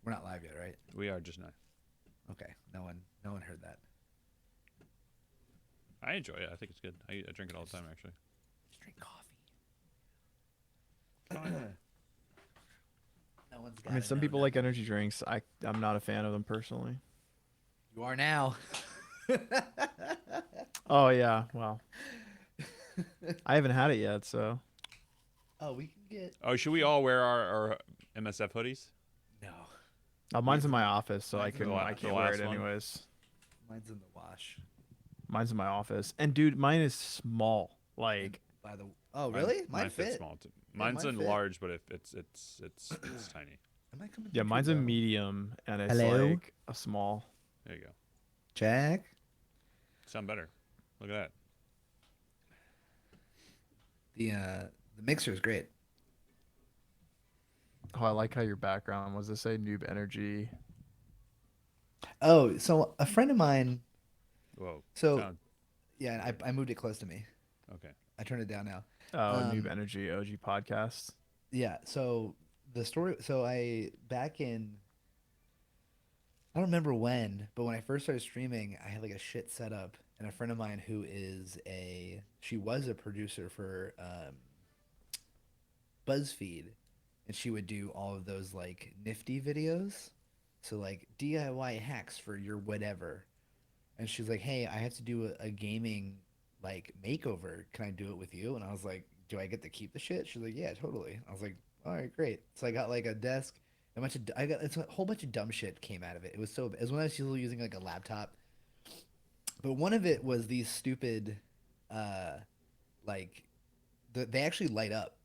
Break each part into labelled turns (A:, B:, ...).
A: We're not live yet, right?
B: We are just now.
A: Okay. No one heard that.
B: I enjoy it. I think it's good. I drink it all the
A: Just,
B: time, actually.
A: just drink coffee.
B: Fine.
A: No one's
C: I mean,
A: got to
C: some
A: know
C: people like
A: nothing.
C: energy drinks. I'm not a fan of them personally.
A: You are now.
C: Oh yeah, well, I haven't had it yet, so
A: Oh, we can get.
B: Oh,
A: We
B: should we
A: should.
B: all wear our MSF hoodies?
A: No.
C: mine's
A: Mine's
C: in
A: in
C: my
A: the.
C: office, so
A: Mine's in the
C: I
B: The
A: wash.
C: can't wear it
B: last one?
C: anyways.
A: Mine's in the wash.
C: Mine's in my office, and dude, mine is small.
A: And
C: Like,
A: by the. Oh,
B: Mine
A: really? Mine
B: mine fits
A: fit.
B: small too.
A: Yeah,
B: Mine's
A: mine
B: in
A: fit.
B: large, but if it's tiny.
A: Am I coming
C: yeah,
A: through too
C: mine's a
A: low?
C: medium, and it's
A: Hello,
C: like a small.
B: There you go.
A: Jack.
B: Sound better. Look at that.
A: The mixer is great.
C: Oh, I like how your background was to say Noob Energy.
A: Oh, so a friend of mine.
B: Whoa.
A: So
B: Sound
A: yeah, I moved it close to me.
B: okay.
A: I turned it down now.
C: Oh, Noob
A: Um,
C: Energy OG podcast.
A: yeah. So the story. So I back in. I don't remember when, but when I first started streaming, I had like a shit setup, and a friend of mine who is a she was a producer for BuzzFeed, and she would do all of those like nifty videos, so like DIY hacks for your whatever. And she's like, "Hey, I have to do a gaming like makeover. Can I do it with you?" And I was like, "Do I get to keep the shit?" She's like, "Yeah, totally." I was like, "All right, great." So I got like a desk, I got it's a whole bunch of dumb shit came out of it. It was when I was still using like a laptop, but one of it was these stupid, uh, like they actually light up.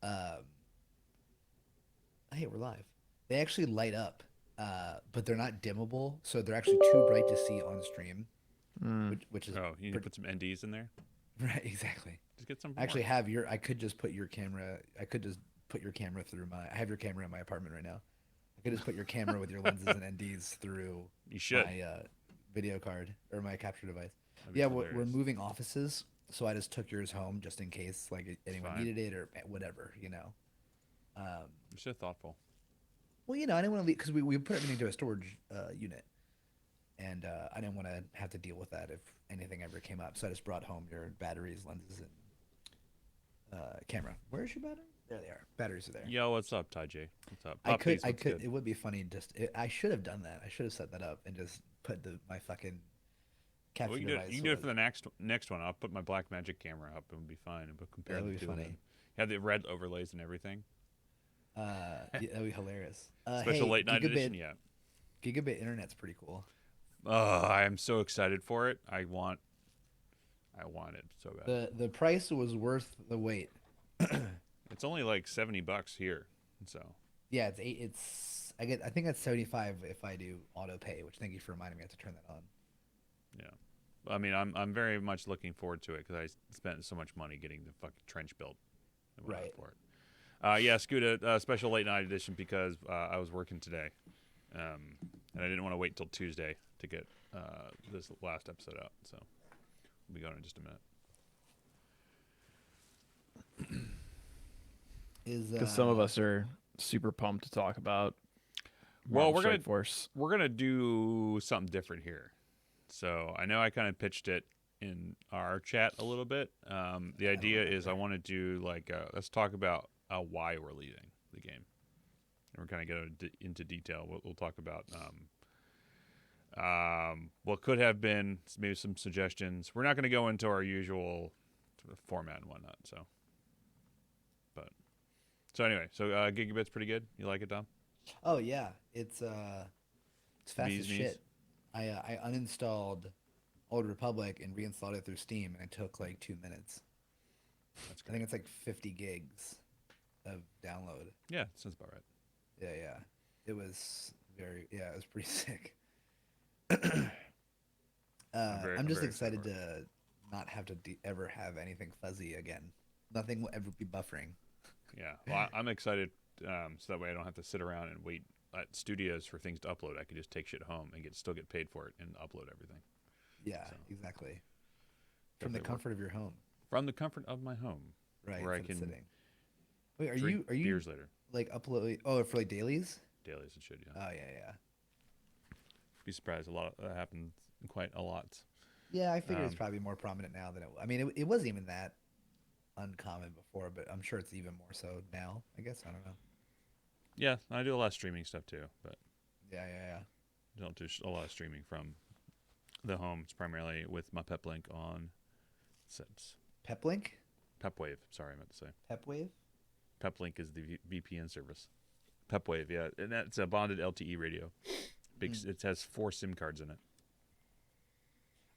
A: Um, hey, we're live. They actually light up, but they're not dimmable, so they're actually too bright to see on stream,
C: Mm.
A: which is
B: Oh, you need to
A: pretty,
B: put some NDs in there.
A: right, exactly.
B: Just get some
A: I actually
B: more.
A: have your. I could just put your camera. I could just put your camera through my. I have your camera in my apartment right now. I could just put your camera with your lenses and NDs through
B: You should.
A: my video card or my capture device.
B: That'd
A: Yeah,
B: be
A: we're
B: hilarious.
A: moving offices, so I just took yours home just in case like
B: It's
A: anyone
B: fine.
A: needed it or whatever, you know. Um,
B: You're so thoughtful.
A: well, you know, I didn't want to leave because we put everything to a storage unit, and I didn't want to have to deal with that if anything ever came up. So I just brought home your batteries, lenses, and camera. Where's your battery? There they are. Batteries are there.
B: Yo, what's up, Ty J? What's up? Puppies,
A: I
B: what's
A: could.
B: good?
A: It would be funny. I should have done that. I should have set that up and just put my fucking
B: Well,
A: capture
B: you
A: device
B: can do it for the next one. I'll put my Black Magic camera up and we'll be fine. But compare
A: that
B: the
A: would be
B: two of
A: funny.
B: them. Have the red overlays and everything.
A: Yeah, that'd be hilarious.
B: Special
A: Hey,
B: late night edition, yeah.
A: gigabit internet's pretty cool.
B: I am so excited for it. I want it so bad.
A: The price was worth the wait.
B: It's only like $70 here, so
A: Yeah, it's eight. It's I think that's 75 if I do auto pay. Which thank you for reminding me. I have to turn that on.
B: yeah. I mean, I'm very much looking forward to it because I spent so much money getting the fucking trench built and whatnot
A: Right.
B: for it. Yeah, Scuda, special late night edition because I was working today, um, and I didn't want to wait till Tuesday to get this last episode out. So we'll be going in just a minute.
A: Is
C: Because some of us are super pumped to talk about
B: Well,
C: Marvel Strike Force.
B: we're gonna do something different here. So I know I kind of pitched it in our chat a little bit. The
A: I don't
B: idea is I
A: remember.
B: want to do like let's talk about why we're leaving the game, and we're kind of going into detail. We'll talk about what could have been, maybe some suggestions. We're not going to go into our usual sort of format and whatnot. But so anyway, so Gigabit's pretty good. You like it, Dom?
A: Oh yeah, it's fast as
B: Bees knees.
A: shit. I uninstalled Old Republic and reinstalled it through Steam, and it took like 2 minutes.
B: That's
A: I think
B: great.
A: it's like 50 gigs of download.
B: Yeah, sounds about right.
A: Yeah, yeah. It was it was pretty sick. I'm
B: I'm
A: just
B: very excited
A: excited
B: for it.
A: to not have to ever have anything fuzzy again. Nothing will ever be buffering.
B: Yeah, well, I'm excited so that way I don't have to sit around and wait at studios for things to upload. I can just take shit home and still get paid for it and upload everything.
A: Yeah,
B: So
A: exactly. From the
B: definitely work
A: comfort of your home,
B: from the comfort of my home,
A: right?
B: where I
A: Instead of
B: can
A: sitting. Wait,
B: drink
A: are you
B: beers later.
A: like uploading? Oh, for like dailies?
B: dailies and shit. Yeah,
A: Oh yeah.
B: be surprised. A lot that happens quite a lot.
A: Yeah, I figure it's
B: Um,
A: probably more prominent now than it. I mean, it wasn't even that uncommon before, but I'm sure it's even more so now. I guess I don't know.
B: yeah, I do a lot of streaming stuff too, but
A: Yeah.
B: don't do a lot of streaming from the home. It's primarily with my Peplink on sets.
A: Peplink,
B: Pepwave. Sorry, I meant to say.
A: Pepwave.
B: Peplink is the VPN service. Pepwave, yeah, and that's a bonded LTE radio. Big.
A: Mm.
B: It has 4 SIM cards in it.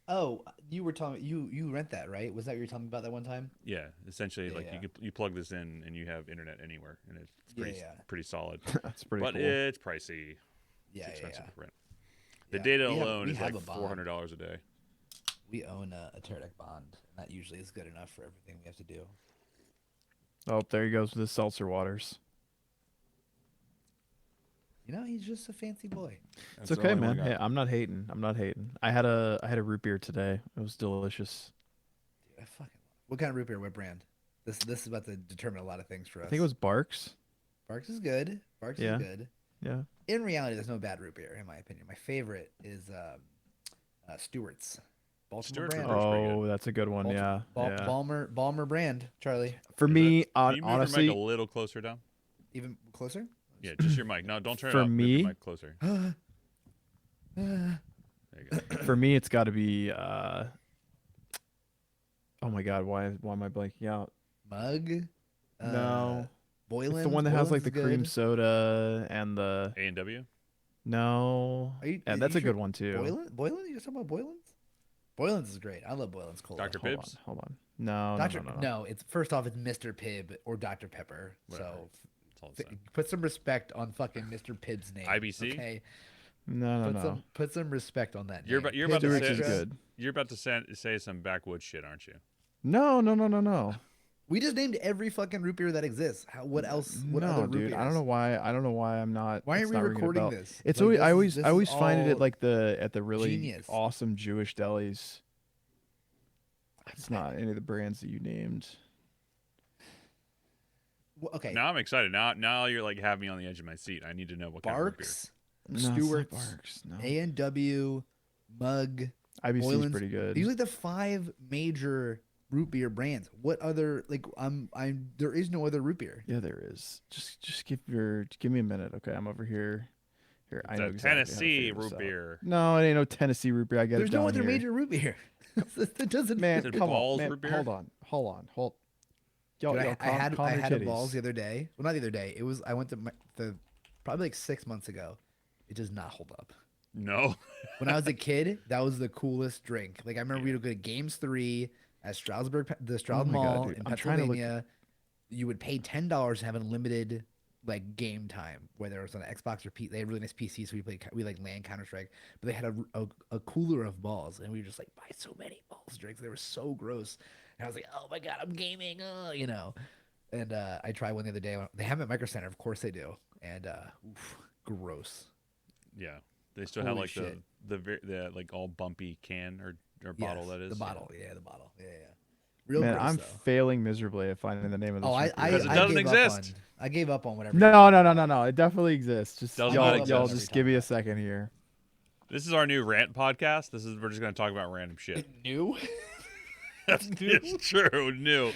A: Oh, you were telling you rent that, right? Was that what you were telling me about that one time?
B: Yeah, essentially,
A: Yeah,
B: like
A: yeah.
B: you plug this in and you have internet anywhere, and it's pretty
A: Yeah.
B: pretty solid.
C: That's pretty
B: But
C: cool.
B: it's pricey.
A: Yeah,
B: It's expensive
A: yeah.
B: to rent. The
A: Yeah.
B: data
A: We
B: alone is
A: have
B: like
A: a bond.
B: $400 a day.
A: We own a Teradek bond, and that usually is good enough for everything we have to do.
C: Oh, there he goes with his seltzer waters.
A: You know, he's just a fancy boy.
C: It's okay, man. Hey, I'm not hating. I'm not hating. I had a root beer today. It was delicious.
A: Dude, I fucking. What kind of root beer? What brand? This is about to determine a lot of things for us.
C: I think it was Barks.
A: Barks is good. Barks
C: Yeah.
A: is good.
C: Yeah.
A: In reality, there's no bad root beer in my opinion. My favorite is Stewart's. Baltimore
B: Stewart's root
A: brand.
B: beer's pretty
C: Oh, that's a good one. Yeah. Yeah.
A: Balmer brand, Charlie.
C: For
B: Is
C: me,
B: that- can you move your
C: honestly,
B: mic a little closer down?
A: Even closer?
B: Yeah, just your mic. No, don't turn
C: For
B: it up. Move
C: me-
B: your mic closer. There you go.
C: for me, it's got to be. Oh my God, why am I blanking out?
A: Mug?
C: No,
A: Boylan's?
C: it's the one that has
A: Boylan's
C: like the
A: is
C: cream
A: good.
C: soda and the.
B: A&W?
C: No,
A: Are
C: that's
A: you
C: a good
A: sure?
C: one too.
A: Boylan? You talking about Boylan's? Boylan's is great. I love Boylan's Cola.
B: Dr.
C: Hold on,
B: Pibbs?
C: hold on. No,
A: Dr.
C: no.
A: No, it's first off, it's Mr. Pibb or Dr. Pepper.
B: Whatever.
A: So
B: That's all the same.
A: put some respect on fucking Mr. Pibb's name.
B: IBC?
A: Okay.
C: No.
A: Put some respect on that.
B: You're
A: name.
B: about to
A: Pibb
C: Stewart's
B: say
C: is
A: Extra.
C: good.
B: You're about to say some backwoods shit, aren't you?
C: No.
A: We just named every fucking root beer that exists. What else? What
C: no,
A: other root
C: dude.
A: beers?
C: I don't know why. I don't know why I'm not.
A: Why
C: it's
A: aren't we
C: not ringing a
A: recording
C: bell.
A: this?
C: It's
A: Like,
C: always.
A: this
C: I
A: is
C: always find it
A: all
C: at like at the really
A: genius.
C: awesome Jewish delis. It's not any of the brands that you named.
A: Well, okay.
B: Now I'm excited. Now you're like have me on the edge of my seat. I need to know what kind of root beer.
A: Barks,
C: No, it's not
A: Stewart's,
C: Barks. No.
A: A&W, Mug.
C: IBC is
A: Boylan's.
C: pretty good.
A: These are like the 5 major root beer brands. What other like I'm there is no other root beer.
C: Yeah, there is. Just give me a minute, okay? I'm over here. Here, I
B: It's
C: know
B: a
C: exactly how to
B: Tennessee
C: figure this
B: root
C: out.
B: beer.
C: No, it ain't no Tennessee root beer. I got
A: There's
C: it down
A: no other
C: here.
A: major root beer. That doesn't
C: Man,
B: Is it
C: come
B: Ball's
C: on, man.
B: root beer?
C: Hold on. Y'all,
A: Dude,
C: y'all
A: I had
C: calm
A: I
C: your
A: had a
C: titties.
A: balls the other day. Well, not the other day. It was I went to the probably like 6 months ago. It does not hold up.
B: No.
A: When I was a kid, that was the coolest drink. Like I remember we would go to Games 3 at Stroudsburg, the Stroud
C: Oh my God,
A: Mall
C: dude.
A: in
C: I'm trying to look-
A: Pennsylvania. You would pay $10 to have unlimited like game time, whether it was on Xbox or P. They had really nice PCs, so we like LAN Counter Strike. But they had a cooler of balls, and we were just like buy so many balls drinks. They were so gross, and I was like, oh my God, I'm gaming, you know. And I tried one the other day. They have them at Micro Center, of course they do, and oof, gross.
B: Yeah. They still have
A: Holy
B: like
A: shit.
B: the like all bumpy can or bottle
A: Yes,
B: that is.
A: the bottle. Yeah, the bottle. Yeah. Real
C: Man,
A: gross,
C: I'm
A: though.
C: failing miserably at finding the name of this.
A: Oh,
C: root
A: I
C: beer.
B: Because it
A: I
B: doesn't
A: gave
B: exist.
A: Up on, I gave up on whatever.
C: No. It definitely exists. Just
B: Does
C: y'all,
B: not
C: y'all
B: exist.
C: just give me a second here.
B: This is our new rant podcast. We're just gonna talk about random shit.
A: New?
B: It's true. New.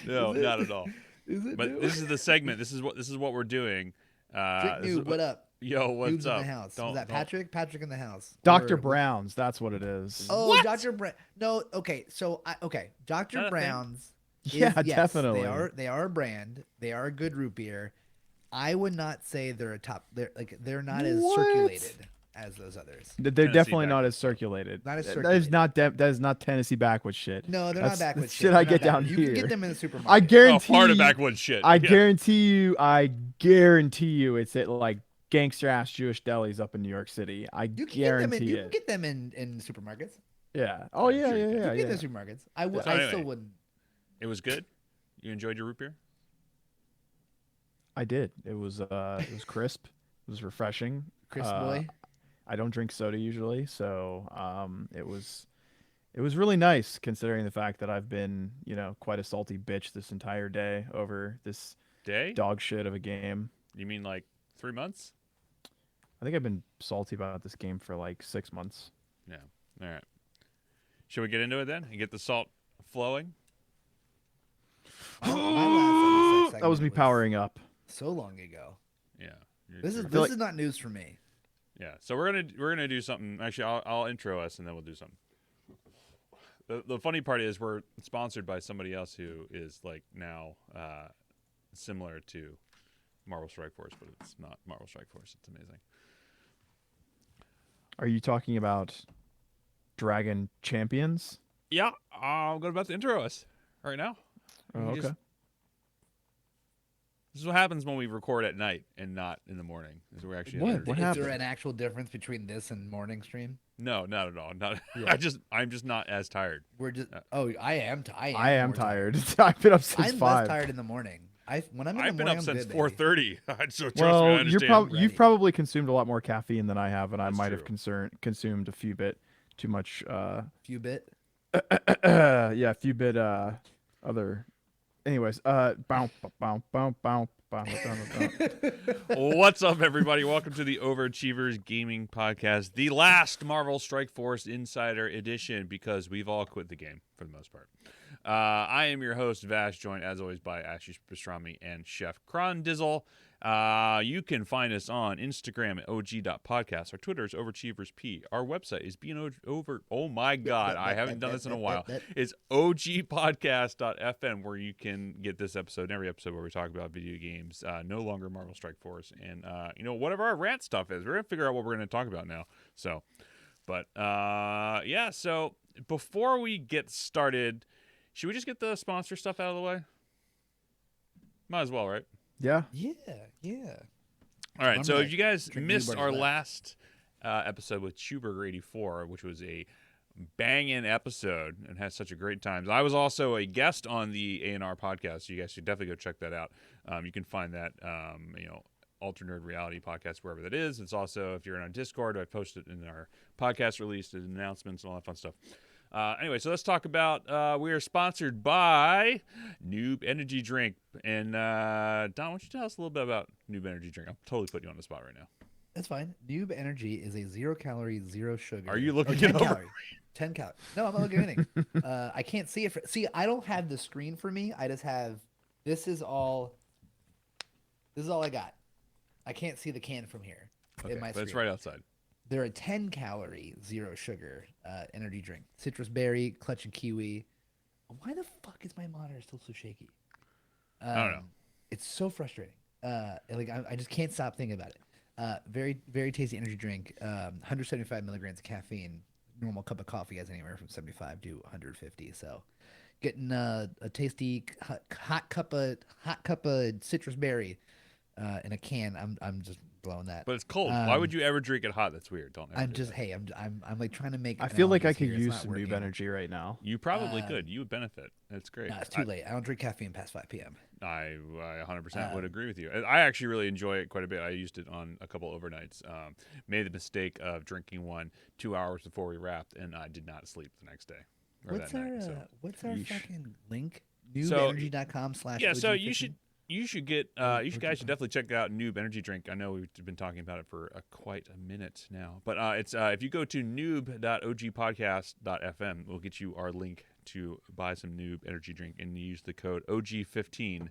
B: No,
A: Is it?
B: not at all.
A: Is it
B: But
A: new?
B: this is the segment. This is what we're doing.
A: Drink
B: This is
A: Noob, what up?
B: Yo, what's
A: Noob's
B: up?
A: in the house.
B: Don't-
A: Was that
B: don't-
A: Patrick? Patrick in the house.
C: Dr.
A: Or-
C: Brown's, that's what it is.
A: Oh,
B: What?
A: Dr. Brown. No, okay. So okay,
B: that a
A: Dr.
B: thing?
A: Brown's.
C: Yeah,
A: yes,
C: definitely.
A: They are a brand. They are a good root beer. I would not say they're a top. They're not as
C: What?
A: circulated as those others.
C: They're
B: Tennessee
C: definitely not
B: backwoods
C: as circulated.
A: Not as
C: That is
A: circulated.
C: not that is not Tennessee backwoods shit.
A: No, they're
C: That's-
A: not backwoods.
C: that's shit I get down
A: You
C: here.
A: can get them in the supermarket.
C: I
B: Oh,
C: guarantee.
B: part of backwoods shit.
C: I
B: Yeah.
C: guarantee you, it's at like gangster ass Jewish delis up in New York City. I
A: You can
C: guarantee
A: You can
C: it.
A: get them in supermarkets.
C: Yeah. Oh
B: I'm
C: yeah,
B: sure you
C: yeah,
B: can.
A: You
C: yeah,
A: can get
C: yeah.
A: them in supermarkets. I
B: So
A: still
B: anyway.
A: wouldn't.
B: It was good. You enjoyed your root beer?
C: I did. It was crisp. It was refreshing.
A: Chris boy.
C: I don't drink soda usually, so it was really nice considering the fact that I've been, quite a salty bitch this entire day over this
B: Day?
C: dog shit of a game.
B: You mean like 3 months?
C: I think I've been salty about this game for like 6 months.
B: Yeah. All right. Should we get into it then and get the salt flowing?
A: My last MSF
C: That was me
A: segment
C: powering up.
A: so long ago.
B: Yeah.
A: This
B: You're-
A: is not news for me.
B: Yeah. So we're gonna do something. Actually, I'll intro us and then we'll do something. The funny part is we're sponsored by somebody else who is like now similar to Marvel Strike Force, but it's not Marvel Strike Force. It's amazing.
C: Are you talking about Dragon Champions?
B: Yeah, I'm about to intro us right now.
C: Oh,
B: You
C: okay.
B: just- This is what happens when we record at night and not in the morning. Is we're actually
C: What?
B: energy-
C: What
A: Is
C: happened?
A: there an actual difference between this and morning stream?
B: No, not at all. Not.
A: Yeah.
B: I'm just not as tired.
A: We're just. Oh, I am.
C: I am
A: more
C: tired. I've been up since
A: I'm
C: 5.
A: less tired in the morning. When I'm in
B: I've
A: the
B: been
A: morning,
B: up
A: I'm
B: since
A: good, baby.
B: 4:30. So trust me, I
C: Well,
B: understand.
C: you've
A: Ready.
C: probably consumed a lot more caffeine than I have, and I
B: That's
C: might have
B: true.
C: consumed a few bit too much.
A: Few bit.
C: Yeah, a few bit other. Anyways, bow, bow, bow, bow, bow, bow, bow.
B: What's up, everybody? Welcome to the Overachievers Gaming Podcast, the last Marvel Strike Force Insider edition, because we've all quit the game for the most part. I am your host, Vvash, joined as always by Ashi Pastrami and Chef Krondizzle. You can find us on Instagram at og.podcast. Our Twitter is overachieversp. Our website is oh my god, I haven't done this in a while. It's ogpodcast.fm, where you can get this episode and every episode where we talk about video games, no longer Marvel Strike Force, and whatever our rant stuff is. We're gonna figure out what we're gonna talk about now. So, but yeah. So before we get started, should we just get the sponsor stuff out of the way? Might as well, right?
C: Yeah.
A: Yeah.
B: All right.
A: I'm
B: So
A: gonna
B: if you guys
A: drink
B: missed
A: Newberg
B: our
A: Left.
B: last episode with Schubert 84, which was a banging episode and had such a great time. I was also a guest on the A&R podcast. So you guys should definitely go check that out. You can find that, Alternate Reality podcast, wherever that is. It's also, if you're in our Discord, I posted in our podcast release, and announcements and all that fun stuff. Anyway, so let's talk about, we are sponsored by Noob Energy Drink. And Don, why don't you tell us a little bit about Noob Energy Drink? I'm totally putting you on the spot right now.
A: That's fine. Noob Energy is a 0 calorie, 0 sugar.
B: Are you looking
A: 10
B: it over?
A: calorie. 10 calories. No, I'm not looking at anything. I can't see it. See, I don't have the screen for me. I just have. This is all I got. I can't see the can from here.
B: Okay,
A: in my
B: but it's
A: screen.
B: right outside.
A: They're a 10 calorie, 0 sugar energy drink. Citrus berry, clutch and kiwi. Why the fuck is my monitor still so shaky?
B: I don't know.
A: It's so frustrating. I just can't stop thinking about it. Very, very tasty energy drink. 175 milligrams of caffeine. Normal cup of coffee has anywhere from 75 to 150. So, getting a tasty hot cup of citrus berry in a can. I'm just blowing that.
B: But it's cold. Why would you ever drink it hot? That's weird. Don't ever
A: I'm
B: do
A: just
B: that.
A: hey, I'm like trying to make.
C: I feel like I
A: analogies
C: could
A: here. It's
C: use
A: not
C: some Noob
A: working.
C: energy right now.
B: You probably could. You would benefit. It's great.
A: No, it's too late. I don't drink caffeine past 5 p.m.
B: I 100% would agree with you. I actually really enjoy it quite a bit. I used it on a couple overnights. Made the mistake of drinking one 2 hours before we wrapped, and I did not sleep the next day. Or
A: What's
B: that
A: our
B: night, so.
A: what's our
C: Yeesh.
A: fucking link?
B: So-
A: Noobenergy.com/.
B: Yeah, so you should get you
A: where'd
B: guys
A: you
B: should definitely check out Noob Energy Drink. I know we've been talking about it for quite a minute now, but it's if you go to noob.ogpodcast.fm, we'll get you our link to buy some Noob Energy Drink and use the code OG15.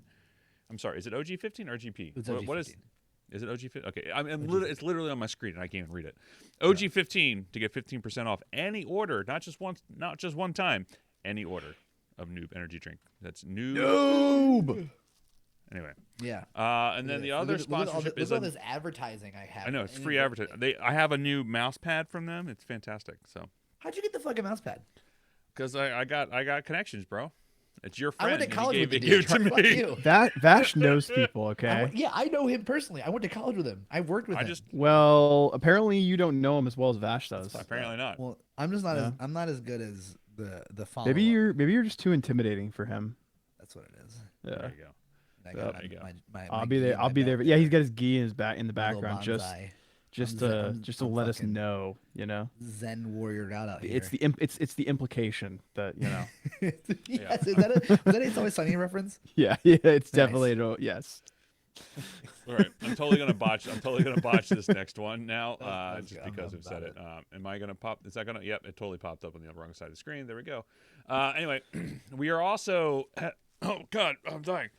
B: I'm sorry, is it OG15 or GP?
A: It's
B: What is
A: OG15.
B: Is it OG15? Okay, it's literally on my screen and I can't even read it. OG15 to get 15% off any order, not just one time, any order of Noob Energy Drink. That's
C: Noob.
B: Anyway.
A: Yeah.
B: And then the other
A: look at all
B: sponsorship
A: look
B: is
A: at all this advertising I have.
B: I know it's
A: And
B: free advertising. I have a new mouse pad from them. It's fantastic. So
A: How'd you get the fucking mouse pad?
B: because I got connections, bro. It's your
A: I
B: friend.
A: went to college
B: and
A: with
B: he
A: the
B: gave
A: dude.
B: it to
A: Fuck
B: me.
A: you.
C: That Vash knows people, okay?
A: I know him personally. I went to college with him. I worked with
B: I
A: him.
B: just
C: Well, apparently you don't know him as well as Vash does.
B: apparently not.
A: Well, I'm just not
C: Yeah.
A: as I'm not as good as the follow.
C: Maybe you're just too intimidating for him.
A: That's what it is.
C: Yeah.
B: There you go.
A: I
C: Yeah.
A: got
B: There you go.
A: my
C: I'll
A: gi
C: be there.
A: in
C: I'll
A: my
C: be there.
A: back.
C: Yeah, he's got his gi in his in the
A: Little
C: background, just
A: bonsai.
C: to
A: I'm
C: let us
A: fucking
C: know, you know.
A: Zen warrior out here.
C: It's the it's the implication that, you know.
A: Yes, is that a It's Always Sunny reference?
C: Yeah, it's
A: Nice.
C: definitely yes.
B: All right, I'm totally gonna botch. I'm totally gonna botch this next one now,
A: That's
B: just
A: good. I'm
B: because
A: dumb
B: I've said
A: about
B: it. Am I gonna pop? Is that gonna? Yep, it totally popped up on the wrong side of the screen. There we go. Anyway, we are also. Oh God, I'm dying.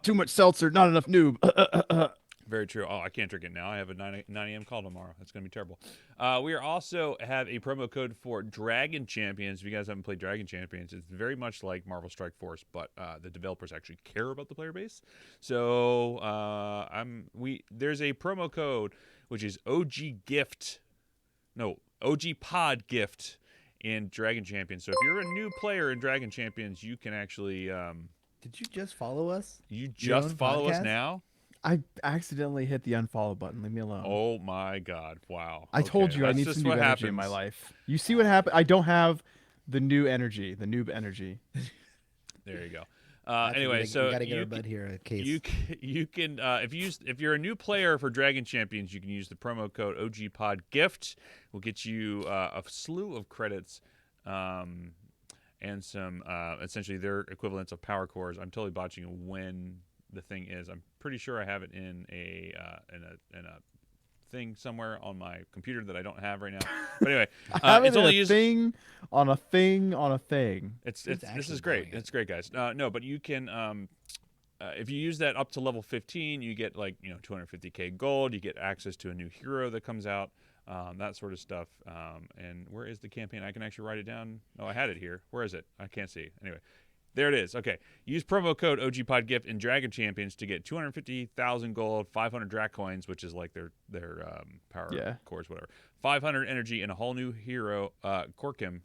C: Too much seltzer, not enough noob.
B: Very true. Oh, I can't drink it now. I have a 9 a.m. call tomorrow. That's going to be terrible. We are also have a promo code for Dragon Champions. If you guys haven't played Dragon Champions, it's very much like Marvel Strike Force, but the developers actually care about the player base. So there's a promo code which is OG Pod Gift in Dragon Champions. So if you're a new player in Dragon Champions, you can actually
A: Did you just follow us?
B: you
A: Your
B: just
A: own
B: follow us
A: podcast?
B: now.
C: I accidentally hit the unfollow button. Leave me alone.
B: Oh my God! Wow.
C: I told
B: Okay,
C: you I
B: that's
C: need
B: just
C: some
B: what
C: noob energy in
B: happens.
C: my life. You see what happened? I don't have the new energy, the noob energy.
B: There you go.
A: Patrick,
B: Anyway,
A: we
B: so
A: gotta get our bud here a case.
B: you can if you're a new player for Dragon Champions, you can use the promo code OGPodGift. We'll get you a slew of credits, and some essentially their equivalents of power cores. I'm totally botching when the thing is. I'm pretty sure I have it in a thing somewhere on my computer that I don't have right now. But anyway,
C: I have
B: it's
C: it in
B: only
C: a
B: used.
C: thing on a thing on a thing.
B: It's
A: Who's
B: this
A: actually
B: is great.
A: doing it?
B: It's great, guys. No, but you can if you use that up to level 15, you get 250k gold. You get access to a new hero that comes out, that sort of stuff. And where is the campaign? I can actually write it down. Oh, I had it here. Where is it? I can't see. Anyway, there it is. Okay, use promo code OGPodGift in Dragon Champions to get 250,000 gold, 500 Drac coins, which is like their power cores, whatever. 500 energy and a whole new hero, Corkim.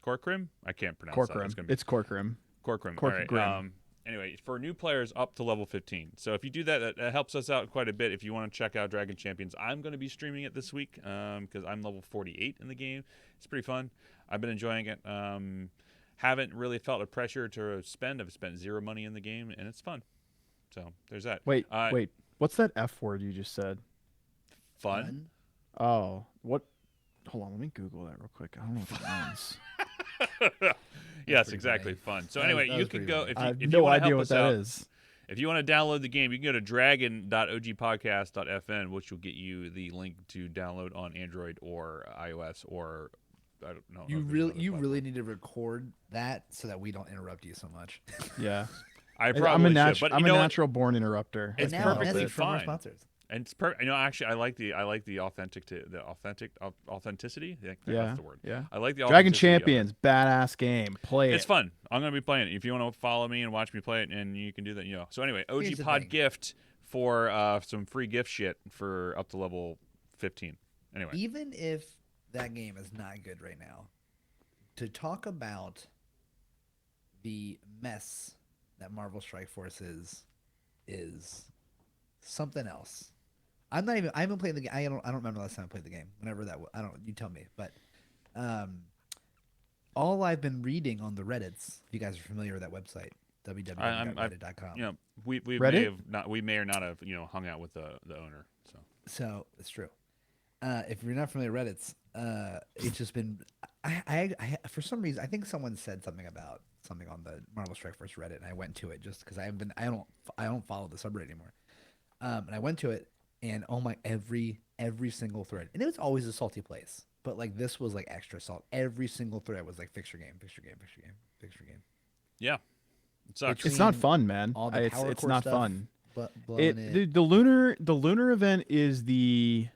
B: Corkrim? I can't pronounce that.
C: Corkrim. It's Corkrim.
B: Corkrim. All right.
C: Corkrim.
B: Anyway, for new players up to level 15. So if you do that, that helps us out quite a bit. If you want to check out Dragon Champions, I'm going to be streaming it this week because I'm level 48 in the game. It's pretty fun. I've been enjoying it. Haven't really felt a pressure to spend. I've spent zero money in the game, and it's fun. So there's that.
C: Wait. What's that F word you just said?
B: Fun?
C: Oh, what? Hold on, let me Google that real quick. I don't know what that means.
B: Yes, exactly.
A: funny.
B: Fun. So anyway, you can go
C: I have
B: if you
C: no
B: want to
C: idea
B: help
C: what
B: us
C: that
B: out.
C: is.
B: If you want to download the game, you can go to dragon.ogpodcast.fn, which will get you the link to download on Android or iOS or I don't know.
A: You really need to record that so that we don't interrupt you so much.
C: Yeah.
B: I probably should, but
C: I'm
B: you
C: a
B: know what?
C: natural born interrupter.
B: It's
A: And now
B: perfectly
A: message from our
B: fine.
A: sponsors.
B: And it's actually, I like the authenticity. I think that's the word.
C: Yeah.
B: I like the
C: Dragon
B: authenticity of it.
C: Champions, badass game. Play
B: It's
C: it.
B: fun. I'm gonna be playing it. If you want to follow me and watch me play it, and you can do that, So anyway, OG
A: Here's the
B: Pod
A: thing.
B: gift for some free gift shit for up to level 15. Anyway,
A: Even if that game is not good right now, to talk about the mess that Marvel Strike Force is something else. I haven't played the game. I don't remember the last time I played the game. Whenever that I don't. You tell me. But all I've been reading on the Reddits. If you guys are familiar with that website, www.reddit.com.
B: we
C: Reddit?
B: may or not have hung out with the owner.
A: So it's true. If you're not familiar with Reddit's, it's just been. I for some reason I think someone said something about something on the Marvel Strike Force Reddit, and I went to it just because I don't follow the subreddit anymore. And I went to it, and oh my, every single thread, and it was always a salty place, but like this was like extra salt. Every single thread was like fix your game, fix your game, fix your game, fix your game.
B: Yeah, it sucks.
C: It's not
A: Between
C: fun, man.
A: all the
C: It's
A: power core
C: not
A: stuff,
C: fun.
A: But blowing it.
C: The lunar event is the.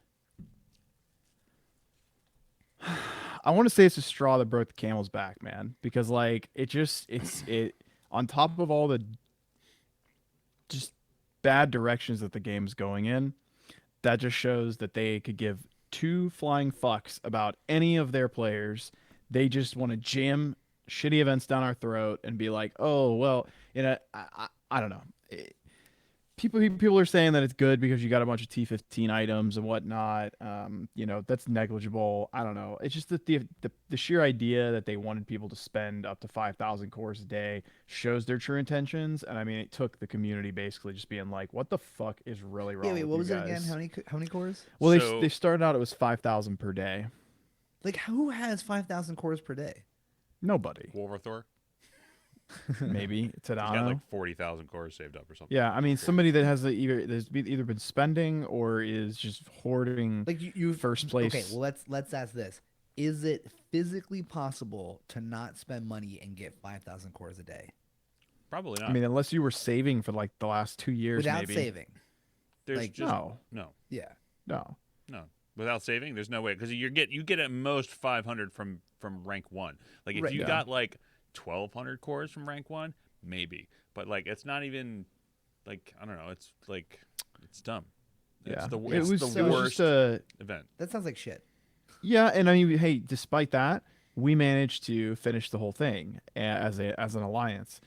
C: I want to say it's a straw that broke the camel's back, man, because like it's on top of all the just bad directions that the game's going in, that just shows that they could give two flying fucks about any of their players. They just want to jam shitty events down our throat and be like, oh well, I don't know. People are saying that it's good because you got a bunch of T15 items and whatnot. That's negligible. I don't know. It's just that the sheer idea that they wanted people to spend up to 5,000 cores a day shows their true intentions. And I mean, it took the community basically just being like, "What the fuck is really wrong?"
A: Yeah, wait,
C: with
A: what
C: you
A: was it
C: guys?"
A: again? How many cores?
C: Well,
B: So-
C: they started out it was 5,000 per day.
A: Like who has 5,000 cores per day?
C: Nobody.
B: Wolverthor.
C: maybe
B: He's got like
C: Tadano.
B: 40,000 cores saved up or something.
C: Yeah, I mean
B: Crazy.
C: somebody that has either been spending or is just hoarding
A: Like you
C: first
A: okay,
C: place.
A: well let's ask this. Is it physically possible to not spend money and get 5,000 cores a day
B: Probably
C: I
B: not.
C: mean, unless you were saving for like the last 2 years,
A: without
C: maybe.
A: saving?
B: There's
A: Like
B: just
C: No,
B: no,
A: yeah.
C: no.
B: no. Without saving, there's no way because you get at most 500 from rank 1. Like if
A: Right.
B: you
C: Yeah,
B: got like 1,200 cores from rank 1, maybe. But like it's not even like I don't know. It's like it's dumb.
C: yeah.
A: Yeah.
B: It's the
A: So-
C: It was
B: worst
C: just a
B: event.
A: That sounds like shit.
C: yeah, and I mean, hey, despite that, we managed to finish the whole thing as an alliance.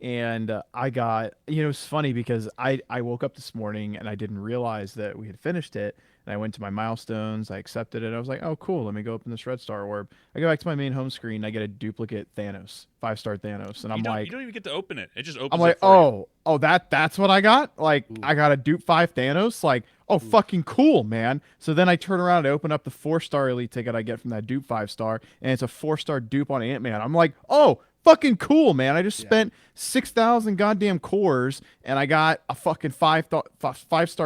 C: And I got, it's funny because I woke up this morning and I didn't realize that we had finished it. And I went to my milestones, I accepted it. I was like, oh, cool. Let me go open this red star orb. I go back to my main home screen. I get a duplicate Thanos, 5-star Thanos, and
B: You
C: I'm
B: don't
C: like,
B: you don't even get to open it. It just
C: I'm
B: opens
C: like,
B: it for you.
C: that's what I got. Like,
A: Ooh.
C: I got a dupe 5 Thanos. Like, oh,
A: Ooh.
C: fucking cool, man. So then I turn around and open up the 4-star elite ticket I get from that dupe 5-star, and it's a 4-star dupe on Ant-Man. I'm like, oh, fucking cool, man. I just
A: Yeah.
C: spent 6,000 goddamn cores, and I got a fucking 5-star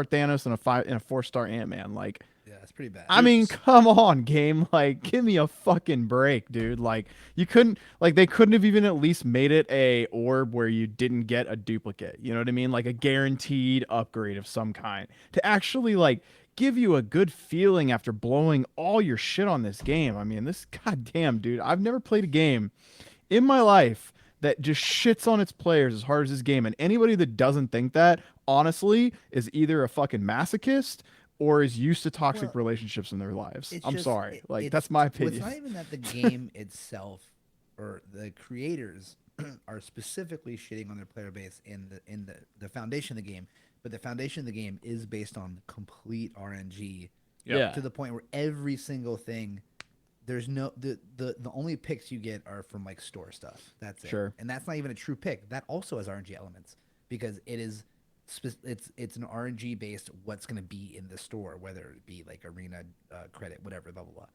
C: Thanos and a 4-star Ant-Man. Like,
A: Yeah, it's pretty bad.
C: I mean,
B: Dupes.
C: come on, game. Like, give me a fucking break, dude. Like, they couldn't have even at least made it a orb where you didn't get a duplicate. You know what I mean? Like a guaranteed upgrade of some kind to actually, like, give you a good feeling after blowing all your shit on this game. I mean, this goddamn, dude. I've never played a game in my life that just shits on its players as hard as this game. And anybody that doesn't think that, honestly, is either a fucking masochist or is used to toxic
A: Well,
C: relationships in their lives.
A: it's
C: I'm
A: just
C: sorry. Like,
A: it's
C: that's my
A: well, it's
C: opinion.
A: not even that the game itself or the creators are specifically shitting on their player base in the foundation of the game, but the foundation of the game is based on complete RNG
B: Yeah.
A: to the point where every single thing there's no the only picks you get are from like store stuff. That's it.
C: Sure.
A: And that's not even a true pick. That also has RNG elements because it is it's an RNG based what's going to be in the store, whether it be like arena credit, whatever, blah blah blah.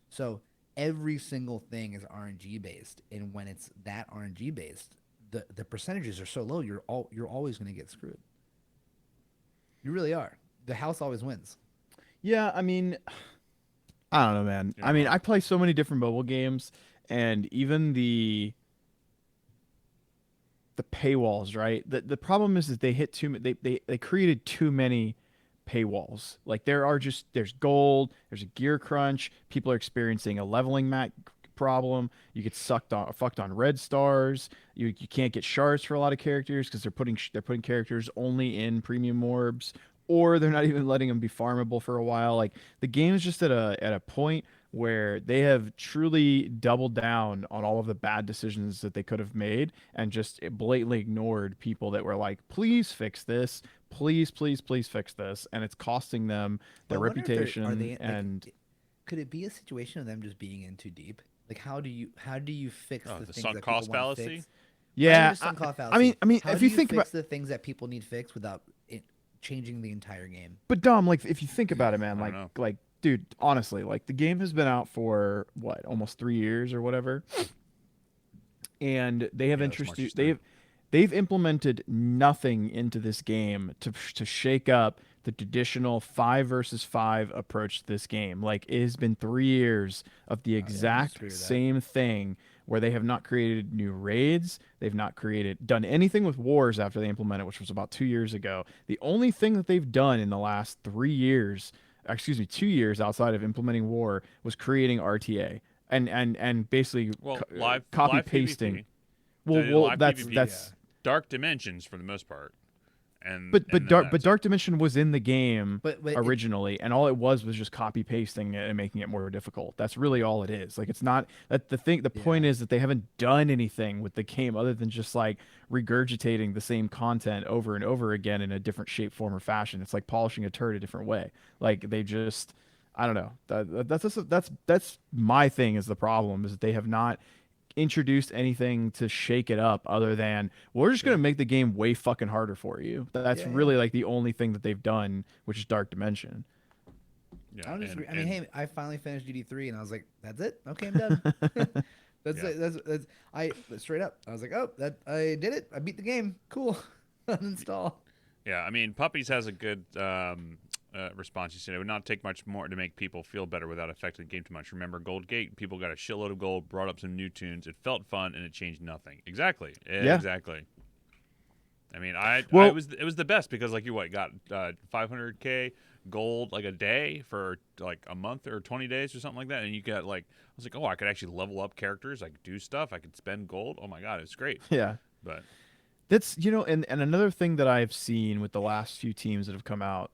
A: So every single thing is RNG based, and when it's that RNG based, the percentages are so low. You're always going to get screwed. You really are. The house always wins.
C: Yeah, I mean, I don't know, man.
B: You're
C: I mean,
B: wrong.
C: I play so many different mobile games, and even the paywalls, right? The problem is that they hit too they created too many paywalls. Like there's gold, there's a gear crunch, people are experiencing a leveling mat problem. You get fucked on red stars. You can't get shards for a lot of characters because they're putting characters only in premium orbs, or they're not even letting them be farmable for a while. Like the game is just at a point where they have truly doubled down on all of the bad decisions that they could have made and just blatantly ignored people that were like, please fix this, please fix this, and it's costing them
A: Well,
C: their
A: I wonder if they're- are
C: reputation.
A: they
C: And
A: like, could it be a situation of them just being in too deep? Like how do you fix
B: Oh,
A: the
B: the
A: things
B: sunk
A: that
B: cost
A: people want
B: fallacy?
A: fixed?
C: yeah, I mean,
A: How
C: if
A: do
C: you
A: you
C: think
A: fix
C: about,
A: the things that people need fixed without it changing the entire game?
C: but Dom, like if you think about it, man,
B: I
C: like
B: don't know.
C: like dude, honestly, like the game has been out for what, almost 3 years or whatever, and they have
B: Yeah, that's March
C: introduced
B: 3rd.
C: they've implemented nothing into this game to shake up the traditional 5 versus 5 approach to this game. Like it has been 3 years of the
A: I
C: exact
A: disagree with that.
C: same thing where they have not created new raids, they've not done anything with wars after they implemented, which was about 2 years ago. The only thing that they've done in the last 3 years, excuse me, 2 years outside of implementing war was creating RTA and basically
B: Well,
C: copy
B: live
C: pasting.
B: PvP.
C: Well,
B: They did
C: well,
B: live
C: that's
B: PvP.
C: that's
B: Dark Dimensions for the most part, and
C: but
B: and then
C: dark
B: that's it.
C: Dark Dimension was in the game
A: But
C: originally, and all it was just copy pasting it and making it more difficult. That's really all it is. Like it's not that the thing. The point
A: Yeah.
C: is that they haven't done anything with the game other than just like regurgitating the same content over and over again in a different shape, form, or fashion. It's like polishing a turd a different way. Like they just, I don't know. That's my thing. Is the problem is that they have not introduced anything to shake it up other than we're just going to make the game way fucking harder for you. That's
A: Yeah,
C: really
A: yeah.
C: like the only thing that they've done, which is Dark Dimension.
B: Yeah,
A: I don't
B: and-
A: disagree. I mean,
B: and-
A: hey, I finally finished GD3 and I was like, that's it. Okay, I'm done. That's
B: Yeah.
A: that's I straight up. I was like, oh, that I did it. I beat the game. Cool. Uninstall.
B: Yeah, I mean, Puppies has a good response. He said it would not take much more to make people feel better without affecting the game too much. Remember Gold Gate? People got a shitload of gold, brought up some new tunes. It felt fun, and it changed nothing. Exactly.
C: Yeah.
B: Exactly. I mean, I
C: Well,
B: was it was the best because like you got 500k gold like a day for like a month or 20 days or something like that, and you got like I was like, oh, I could actually level up characters. I could do stuff. I could spend gold. Oh my god, it's great.
C: yeah.
B: But
C: That's and another thing that I've seen with the last few teams that have come out,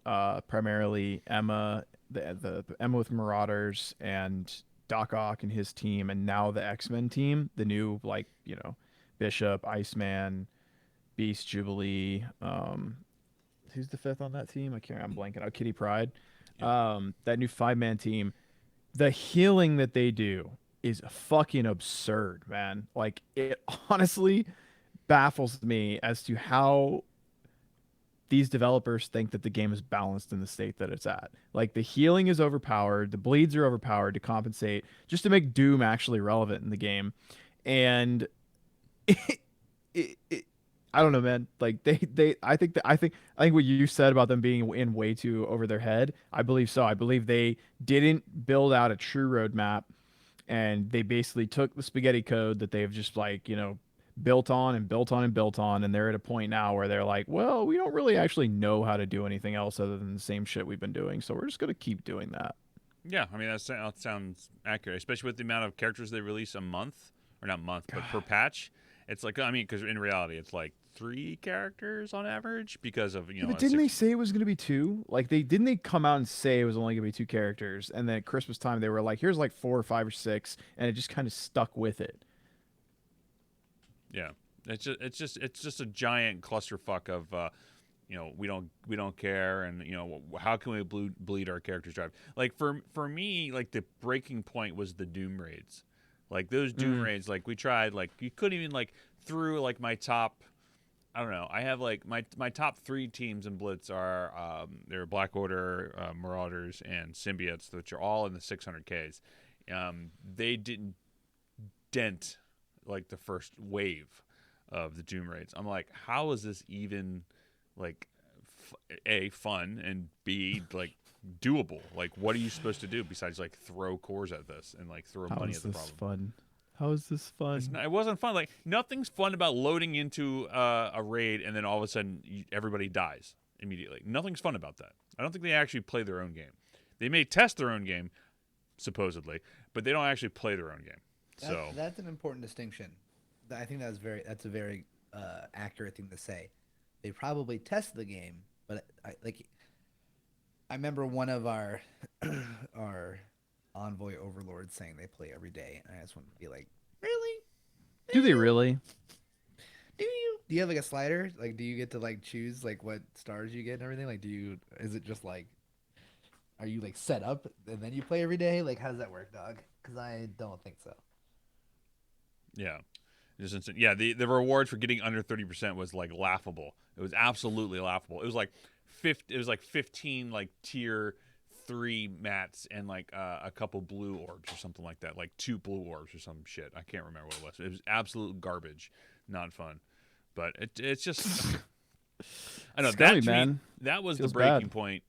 C: primarily Emma, the Emma with Marauders and Doc Ock and his team, and now the X-Men team, the new like Bishop, Iceman, Beast, Jubilee. Who's the fifth on that team? I can't. I'm blanking out. Kitty Pride.
B: yeah,
C: That new 5-man team. The healing that they do is fucking absurd, man. Like it honestly baffles me as to how these developers think that the game is balanced in the state that it's at. Like the healing is overpowered, the bleeds are overpowered to compensate, just to make Doom actually relevant in the game. And it, I don't know, man. Like I think what you said about them being in way too over their head, I believe so. I believe they didn't build out a true roadmap, and they basically took the spaghetti code that they've just like built on and built on and built on, and they're at a point now where they're like, well, we don't really actually know how to do anything else other than the same shit we've been doing, so we're just gonna keep doing that.
B: yeah. I mean that sounds accurate, especially with the amount of characters they release a month or not month, but per patch. It's like I mean, because in reality, it's like 3 characters on average because of
C: Yeah, but
B: a
C: didn't they
B: six.
C: say it was going to be two? Like they come out and say it was only going to be 2 characters, and then at Christmas time they were like, "Here's like 4 or 5 or 6," and it just kind of stuck with it.
B: Yeah, it's just a giant clusterfuck of we don't care, and how can we bleed our characters drive? Like for me, like the breaking point was the Doom raids, like those Doom
C: Mm.
B: raids. Like we tried, like you couldn't even like through like my top. I don't know. I have like my top 3 teams in Blitz are they're Black Order, Marauders, and Symbiotes, which are all in the 600Ks. They didn't dent like the first wave of the Doom raids. I'm like, how is this even like a fun and b like doable? Like, what are you supposed to do besides like throw cores at this and like throw
C: How
B: money
C: is
B: at the
C: this
B: problem?
C: fun? How is this fun?
B: It wasn't fun. Like nothing's fun about loading into a raid and then all of a sudden everybody dies immediately. Nothing's fun about that. I don't think they actually play their own game. They may test their own game, supposedly, but they don't actually play their own game. So
A: That's an important distinction. I think that's a very accurate thing to say. They probably test the game, but I remember one of our our envoy overlords saying they play every day, and I just want to be like, really?
C: Do they really?
A: Do you? Do you have like a slider? Like, do you get to like choose like what stars you get and everything? Like, is it just like, are you like set up and then you play every day? Like, how does that work, dog? Because I don't think so.
B: yeah. Just instant. Yeah, the reward for getting under 30% was like laughable. It was absolutely laughable. It was like 15 like tier 3 mats and like a couple blue orbs or something like that. Like 2 blue orbs or some shit. I can't remember what it was. It was absolute garbage. Not fun. But it's just I know
C: Scummy,
B: that to me,
C: man.
B: that was
C: Feels
B: the breaking
C: bad.
B: point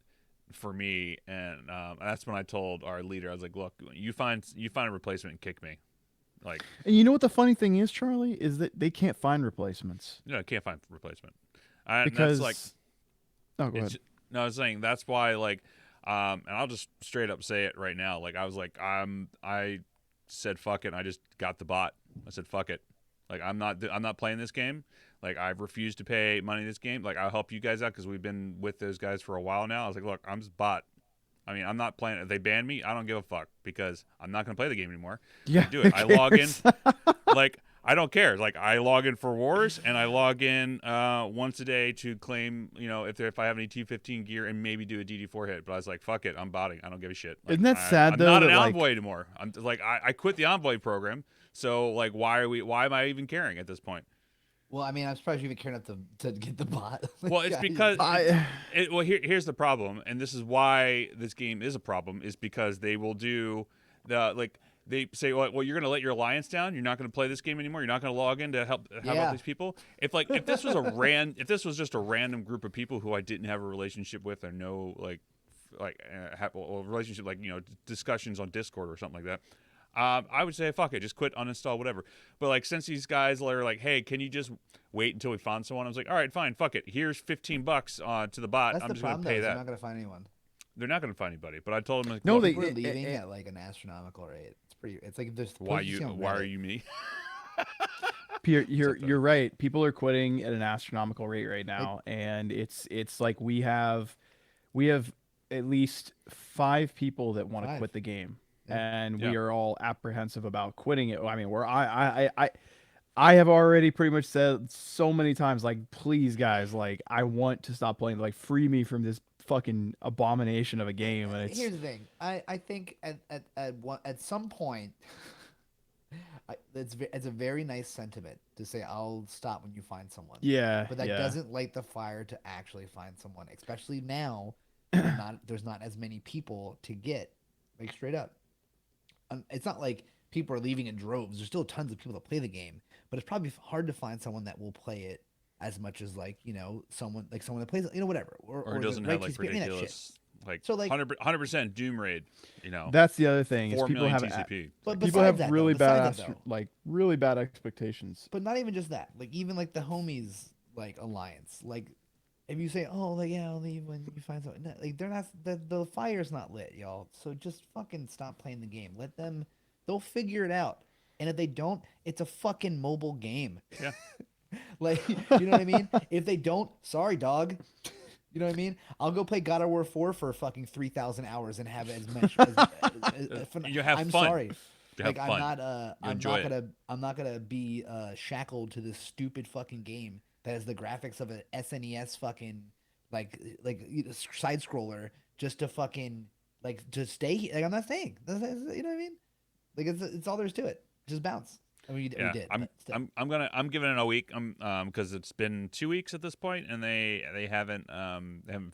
B: for me, and that's when I told our leader, I was like, "Look, you find a replacement and kick me." Like,
C: And you know what the funny thing is, Charlie, is that they can't find replacements
B: I can't find a replacement. And that's like
C: because. Oh, go
B: it's
C: ahead.
B: no, I was saying that's why like and I'll just straight up say it right now. Like I was like I said fuck it. And I just got the bot. I said fuck it. Like I'm not playing this game. Like I've refused to pay money in this game. Like I'll help you guys out because we've been with those guys for a while now. I was like, look, I'm just bot. I mean, I'm not playing. If they ban me, I don't give a fuck because I'm not going to play the game anymore.
C: Yeah,
B: Do
C: who
B: it. I log in.
C: cares?
B: Like I don't care. Like I log in for wars and I log in once a day to claim, if I have any T15 gear and maybe do a DD4 hit. But I was like, fuck it, I'm botting. I don't give a shit. Like
C: Isn't that sad
B: I'm
C: though?
B: not an
C: That like,
B: envoy anymore. I'm like I quit the envoy program. So like why am I even caring at this point?
A: Well, I mean, I'm surprised you even care enough to get the bot.
B: Well, it's
A: Yeah,
B: because
C: I
B: here's the problem, and this is why this game is a problem, is because they will do the like they say, well, you're going to let your alliance down. You're not going to play this game anymore. You're not going to log in to help out these people. If this was if this was just a random group of people who I didn't have a relationship with or know have a relationship, like, you know, discussions on Discord or something like that, I would say fuck it, just quit, uninstall, whatever. But like, since these guys are like, hey, can you just wait until we find someone? I was like, all right, fine, fuck it. Here's $15 to the bot.
A: That's
B: I'm
A: the
B: just going
A: problem,
B: to pay
A: though. Is
B: that.
A: You're not gonna find anyone.
B: They're not going to find anybody. But I told them, like,
C: No,
B: look,
C: they-
A: People are
C: it-
A: leaving
C: it-
A: at like an astronomical rate. It's pretty. It's like there's.
B: why are you me?
C: You're right. People are quitting at an astronomical rate right now, and it's like we have at least 5 people that want to
A: 5.
C: quit the game,
A: Yeah.
C: and
B: Yeah.
C: we are all apprehensive about quitting it. I mean, I have already pretty much said so many times, like, please guys, like, I want to stop playing, like, free me from this fucking abomination of a game. And it's
A: Here's the thing. I think at some point, it's a very nice sentiment to say I'll stop when you find someone.
C: yeah,
A: But that
C: yeah.
A: doesn't light the fire to actually find someone, especially now. There's not as many people to get, like, straight up. It's not like people are leaving in droves. There's still tons of people that play the game, but it's probably hard to find someone that will play it as much as, like, you know, someone that plays, you know, whatever,
B: Or
A: the
B: doesn't
A: right
B: have like
A: to speak, any of that shit.
B: ridiculous, like,
A: So, like,
B: 100% Doom Raid, you know,
C: That's the other thing is
B: 4
C: people
B: million
C: have
B: TCP.
A: But
C: people have
A: besides that,
C: really
A: though,
C: bad
A: besides that, though,
C: like really bad expectations.
A: but not even just that. Like, even like the homies, like, alliance, like, if you say, oh, like, yeah, I'll leave when you find something, like, they're not, the fire's not lit, y'all. So just fucking stop playing the game. Let them, they'll figure it out. And if they don't, it's a fucking mobile game.
B: Yeah.
A: Like, you know what I mean? If they don't, sorry, dog. You know what I mean? I'll go play God of War 4 for fucking 3,000 hours and have as much.
B: You have
A: I'm
B: fun.
A: sorry.
B: You have
A: Like,
B: fun.
A: I'm not gonna be shackled to this stupid fucking game that has the graphics of an SNES fucking side scroller just to fucking, like, to stay here. Like, I'm not staying. You know what I mean? Like, it's all there is to it. Just bounce. I mean, we did.
B: I'm
A: but still.
B: I'm giving it a week. Because it's been 2 weeks at this point, and they haven't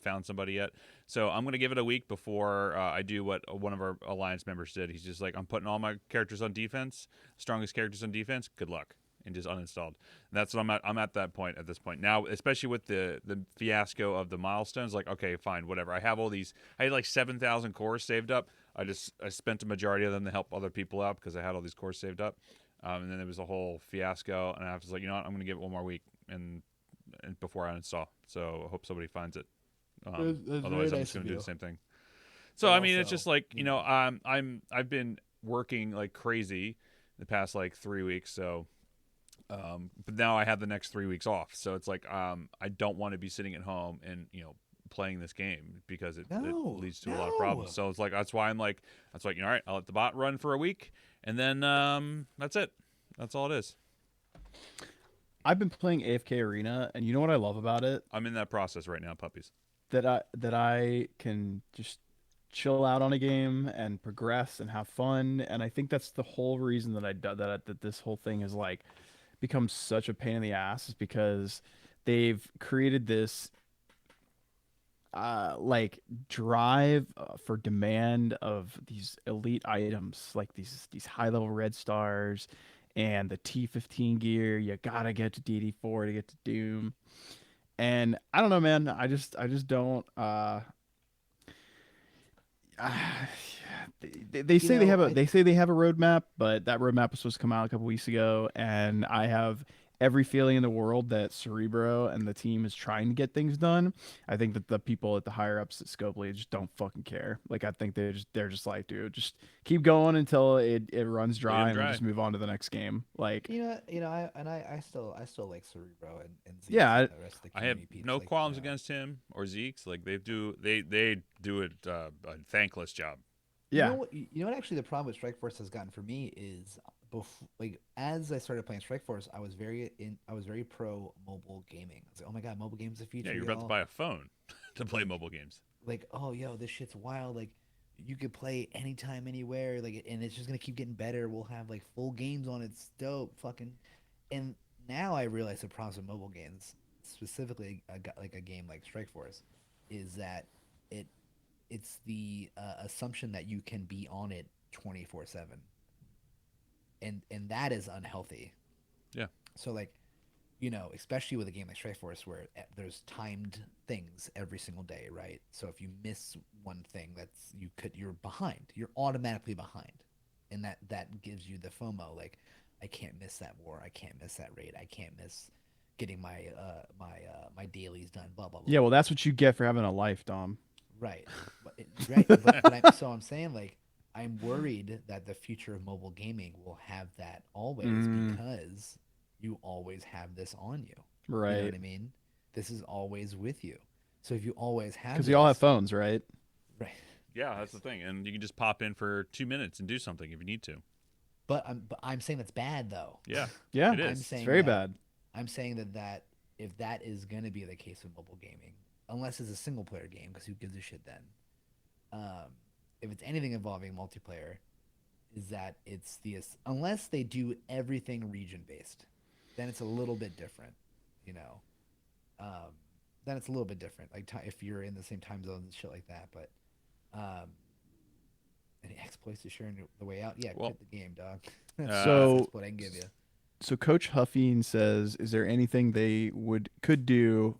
B: found somebody yet. So I'm gonna give it a week before I do what one of our alliance members did. He's just like, I'm putting all my characters on defense, strongest characters on defense. Good luck, and just uninstalled. And that's what I'm at. I'm at that point at this point now, especially with the fiasco of the milestones. Like, okay, fine, whatever. I have all these. I had like 7,000 cores saved up. I spent the majority of them to help other people out because I had all these cores saved up. And then there was a whole fiasco, and I was like, you know what, I'm going to give it one more week and before I uninstall. So I hope somebody finds it. Otherwise, I'm just going to do the same thing. So,
A: But
B: I mean, it's
A: also,
B: just like, you know, I've been working like crazy the past like 3 weeks. So, but now I have the next 3 weeks off. So it's like, I don't want to be sitting at home and, you know, playing this game because it leads to a lot of problems. So it's like, that's why, you know, all right, I'll let the bot run for a week. And then that's it. That's all it is.
C: I've been playing AFK Arena, and you know what I love about it?
B: I'm in that process right now, puppies.
C: That I can just chill out on a game and progress and have fun. And I think that's the whole reason that that this whole thing has, like, become such a pain in the ass, is because they've created this like drive for demand of these elite items, like these high level red stars and the T15 gear. You gotta get to DD4 to get to Doom. And I don't know, man. I just don't. They
A: You
C: say they
A: know,
C: have a roadmap, but that roadmap was supposed to come out a couple weeks ago, and I have every feeling in the world that Cerebro and the team is trying to get things done. I think that the people at the higher ups at Scopely just don't fucking care. Like, I think they're just like, dude, just keep going until it runs dry, and we just move on to the next game. Like,
A: I still like Cerebro and Zeke
C: yeah,
A: and the rest of the
B: I have
A: community peeps,
B: no
A: like,
B: qualms against him or Zeke's. Like, they do it a thankless job.
C: yeah.
A: You know what? Actually, the problem with Strike Force has gotten for me is, like, as I started playing Strike Force, I was very pro mobile gaming. I was like, oh my god, mobile games the future.
B: Yeah, you're about to buy a phone to play mobile games.
A: Like, oh, yo, this shit's wild. Like, you could play anytime, anywhere. Like, and it's just gonna keep getting better. We'll have, like, full games on it. It's dope, fucking. And now I realize the problems with mobile games, specifically like a game like Strike Force, is that it's the assumption that you can be on it 24/7. and that is unhealthy.
B: Yeah.
A: So like, especially with a game like Strike Force where there's timed things every single day, right? So if you miss one thing, you're behind. You're automatically behind, and that gives you the FOMO. Like, I can't miss that war. I can't miss that raid. I can't miss getting my dailies done. Blah blah blah.
C: Yeah, well, that's what you get for having a life, Dom.
A: Right. But I'm saying like I'm worried that the future of mobile gaming will have that always
C: Mm,
A: because you always have this on you. You know what
C: right.
A: I mean? This is always with you. So if you always have
C: Because we all have
A: this,
C: phones, right?
A: right?
B: Yeah, that's
A: Yes.
B: the thing, and you can just pop in for 2 minutes and do something if you need to.
A: But I'm saying that's bad though.
B: Yeah,
C: Yeah,
B: it
A: I'm
B: is.
C: it's
A: saying
C: very
A: that
C: bad.
A: I'm saying that if that is going to be the case with mobile gaming, unless it's a single player game, because who gives a shit then? Um, if it's anything involving multiplayer, is that it's the unless they do everything region based, then it's a little bit different, you know. Um, then it's a little bit different, like if you're in the same time zones and shit like that. But um, any exploits to share the way out, yeah,
B: Well,
A: quit the game, dog. That's the best
C: So,
A: exploit I can give you.
C: so Coach Huffine says, "Is there anything they could do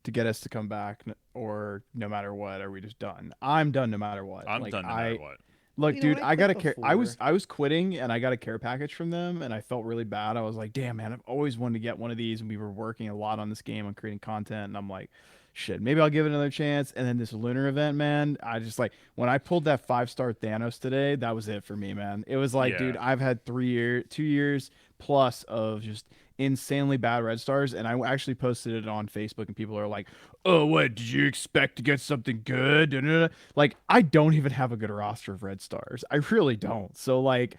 C: to get us to come back, or no matter what, are we just done? I'm done no matter what.
B: I'm
C: Like
B: done no matter
C: I
B: what.
A: Well,
C: look,
A: you know
C: dude,
A: what? I
C: I got
A: quit
C: a care. I was
A: before.
C: I was quitting, and I got a care package from them, and I felt really bad. I was like, damn, man, I've always wanted to get one of these, and we were working a lot on this game on creating content, and I'm like, shit, maybe I'll give it another chance. And then this lunar event, man, I just like when I pulled that 5-star Thanos today, that was it for me, man. It was like,
B: Yeah,
C: dude, I've had 2 years plus of just insanely bad red stars, and I actually posted it on Facebook, and people are like, oh, what did you expect to get something good? Da, da, da. Like, I don't even have a good roster of red stars. I really don't. So like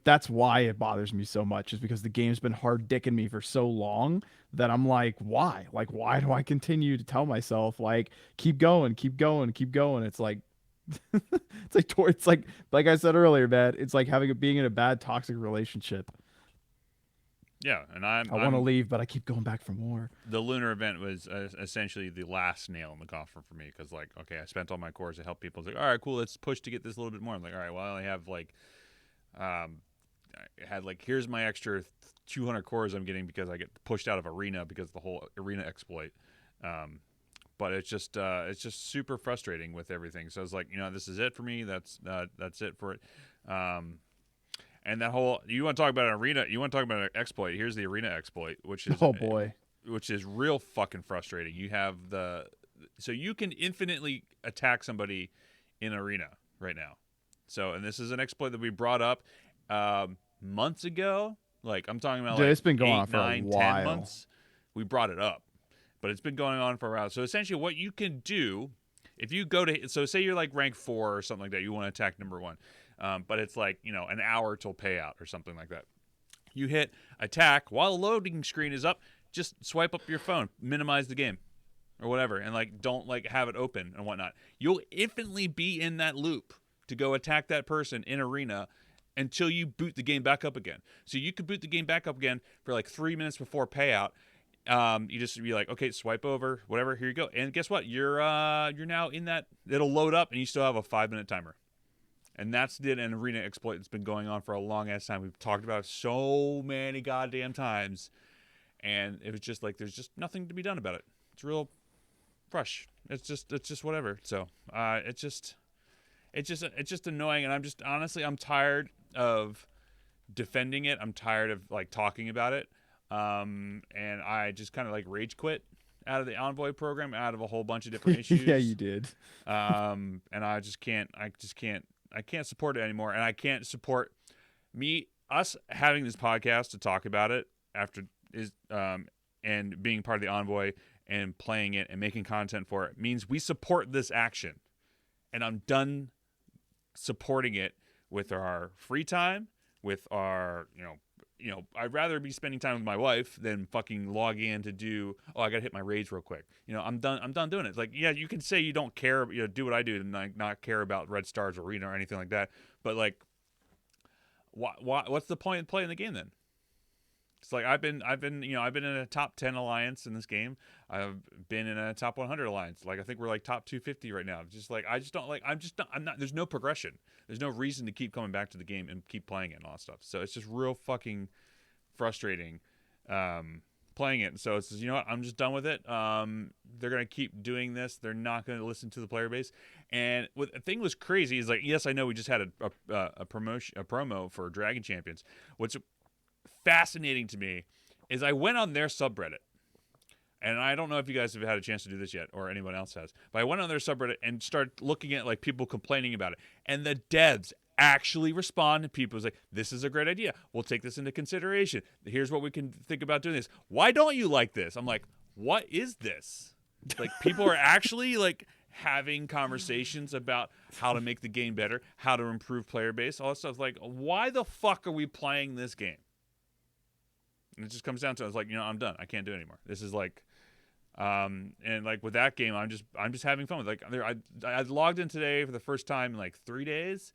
C: that's why it bothers me so much, is because the game's been hard dicking me for so long that I'm like, why? Like, why do I continue to tell myself like keep going, keep going, keep going? It's like it's like I said earlier, man. It's like being in a bad toxic relationship.
B: yeah, and I'm
C: I want to
B: I'm
C: leave, but I keep going back for more.
B: the lunar event was essentially the last nail in the coffin for me because like okay, I spent all my cores to help people. It's like all right, cool, let's push to get this a little bit more. I'm like all right, well I only have like um I had like here's my extra 200 cores I'm getting because I get pushed out of arena because of the whole arena exploit. Um, but it's just super frustrating with everything. So I was like, this is it for me. That's it for it. Um, and that whole you want to talk about an arena, you want to talk about an exploit. Here's the arena exploit,
C: Oh boy.
B: which is real fucking frustrating. You have so you can infinitely attack somebody in arena right now. So and this is an exploit that we brought up months ago. Like I'm talking about
C: Dude,
B: like
C: it's been going on
B: eight,
C: for a
B: 9, 10
C: while.
B: months. We brought it up, but it's been going on for a while. So essentially, what you can do if you go to say you're like rank 4 or something like that, you want to attack number 1, but it's like an hour till payout or something like that. You hit attack while the loading screen is up. Just swipe up your phone, minimize the game, or whatever, and like don't like have it open and whatnot. You'll infinitely be in that loop to go attack that person in arena until you boot the game back up again. So you could boot the game back up again for like 3 minutes before payout. You just be like, okay, swipe over, whatever. Here you go, and guess what? You're now in that. It'll load up, and you still have a 5-minute timer. And that's an arena exploit that's been going on for a long ass time. We've talked about it so many goddamn times, and it was just like there's just nothing to be done about it. It's real fresh. It's just whatever. So it's just annoying, and I'm just honestly I'm tired of defending it. I'm tired of like talking about it, and I just kind of like rage quit out of the Envoy program, out of a whole bunch of different
C: Yeah, you
B: issues.
C: did.
B: And I can't support it anymore, and I can't support us having this podcast to talk about it after is and being part of the Envoy and playing it and making content for it means we support this action, and I'm done supporting it with our free time, with our I'd rather be spending time with my wife than fucking log in to do. Oh, I gotta hit my raids real quick. I'm done. I'm done doing it. It's like, yeah, you can say you don't care. Do what I do and not care about Red Stars Arena or anything like that. But like, what's the point of playing the game then? It's like I've been in a top 10 alliance in this game. I've been in a top 100 alliance. Like I think we're like top 250 right now. Just like I just don't like I'm not there's no progression. There's no reason to keep coming back to the game and keep playing it and all that stuff. So it's just real fucking frustrating playing it. So it's just, you know what, I'm just done with it. They're gonna keep doing this. They're not gonna listen to the player base. And what the thing was crazy is like, yes, I know we just had a promo for Dragon Champions. What's fascinating to me is I went on their subreddit, and I don't know if you guys have had a chance to do this yet or anyone else has, but I went on their subreddit and started looking at like people complaining about it, and the devs actually respond to people. It's like, this is a great idea, we'll take this into consideration, here's what we can think about doing this, why don't you like this? I'm like, what is this? Like, people are actually like having conversations about how to make the game better, how to improve player base, all that stuff. Like, why the fuck are we playing this game? And it just comes down to, I was like, you know, I'm done. I can't do it anymore. This is like, and like with that game, I'm just having fun with it. Like I logged in today for the first time in like 3 days,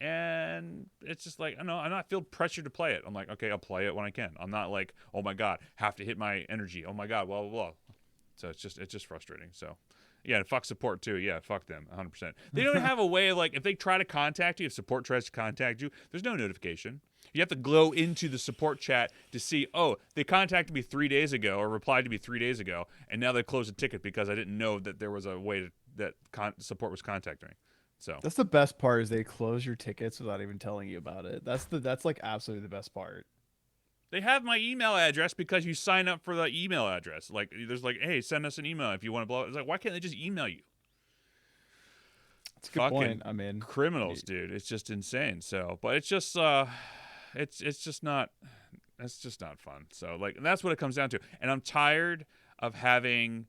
B: and it's just like, I know I'm not feel pressure to play it. I'm like, okay, I'll play it when I can. I'm not like, oh my god, have to hit my energy. Oh my god, blah blah blah. So it's just frustrating. So. Yeah, and fuck support too. Yeah, fuck them, 100%. They don't have a way of like, if they try to contact you, if support tries to contact you, there's no notification. You have to go into the support chat to see, oh, they contacted me 3 days ago or replied to me 3 days ago, and now they closed a ticket because I didn't know that there was a way that support was contacting me. So
C: That's the best part, is they close your tickets without even telling you about it. That's like absolutely the best part.
B: they have my email address because you sign up for the email address. Like, there's like, hey, send us an email if you want to blow it. It's like, why can't they just email you?
C: That's a good point. I mean,
B: Criminals, dude. It's just insane. So, but it's just it's just not fun. So like, and that's what it comes down to. And I'm tired of having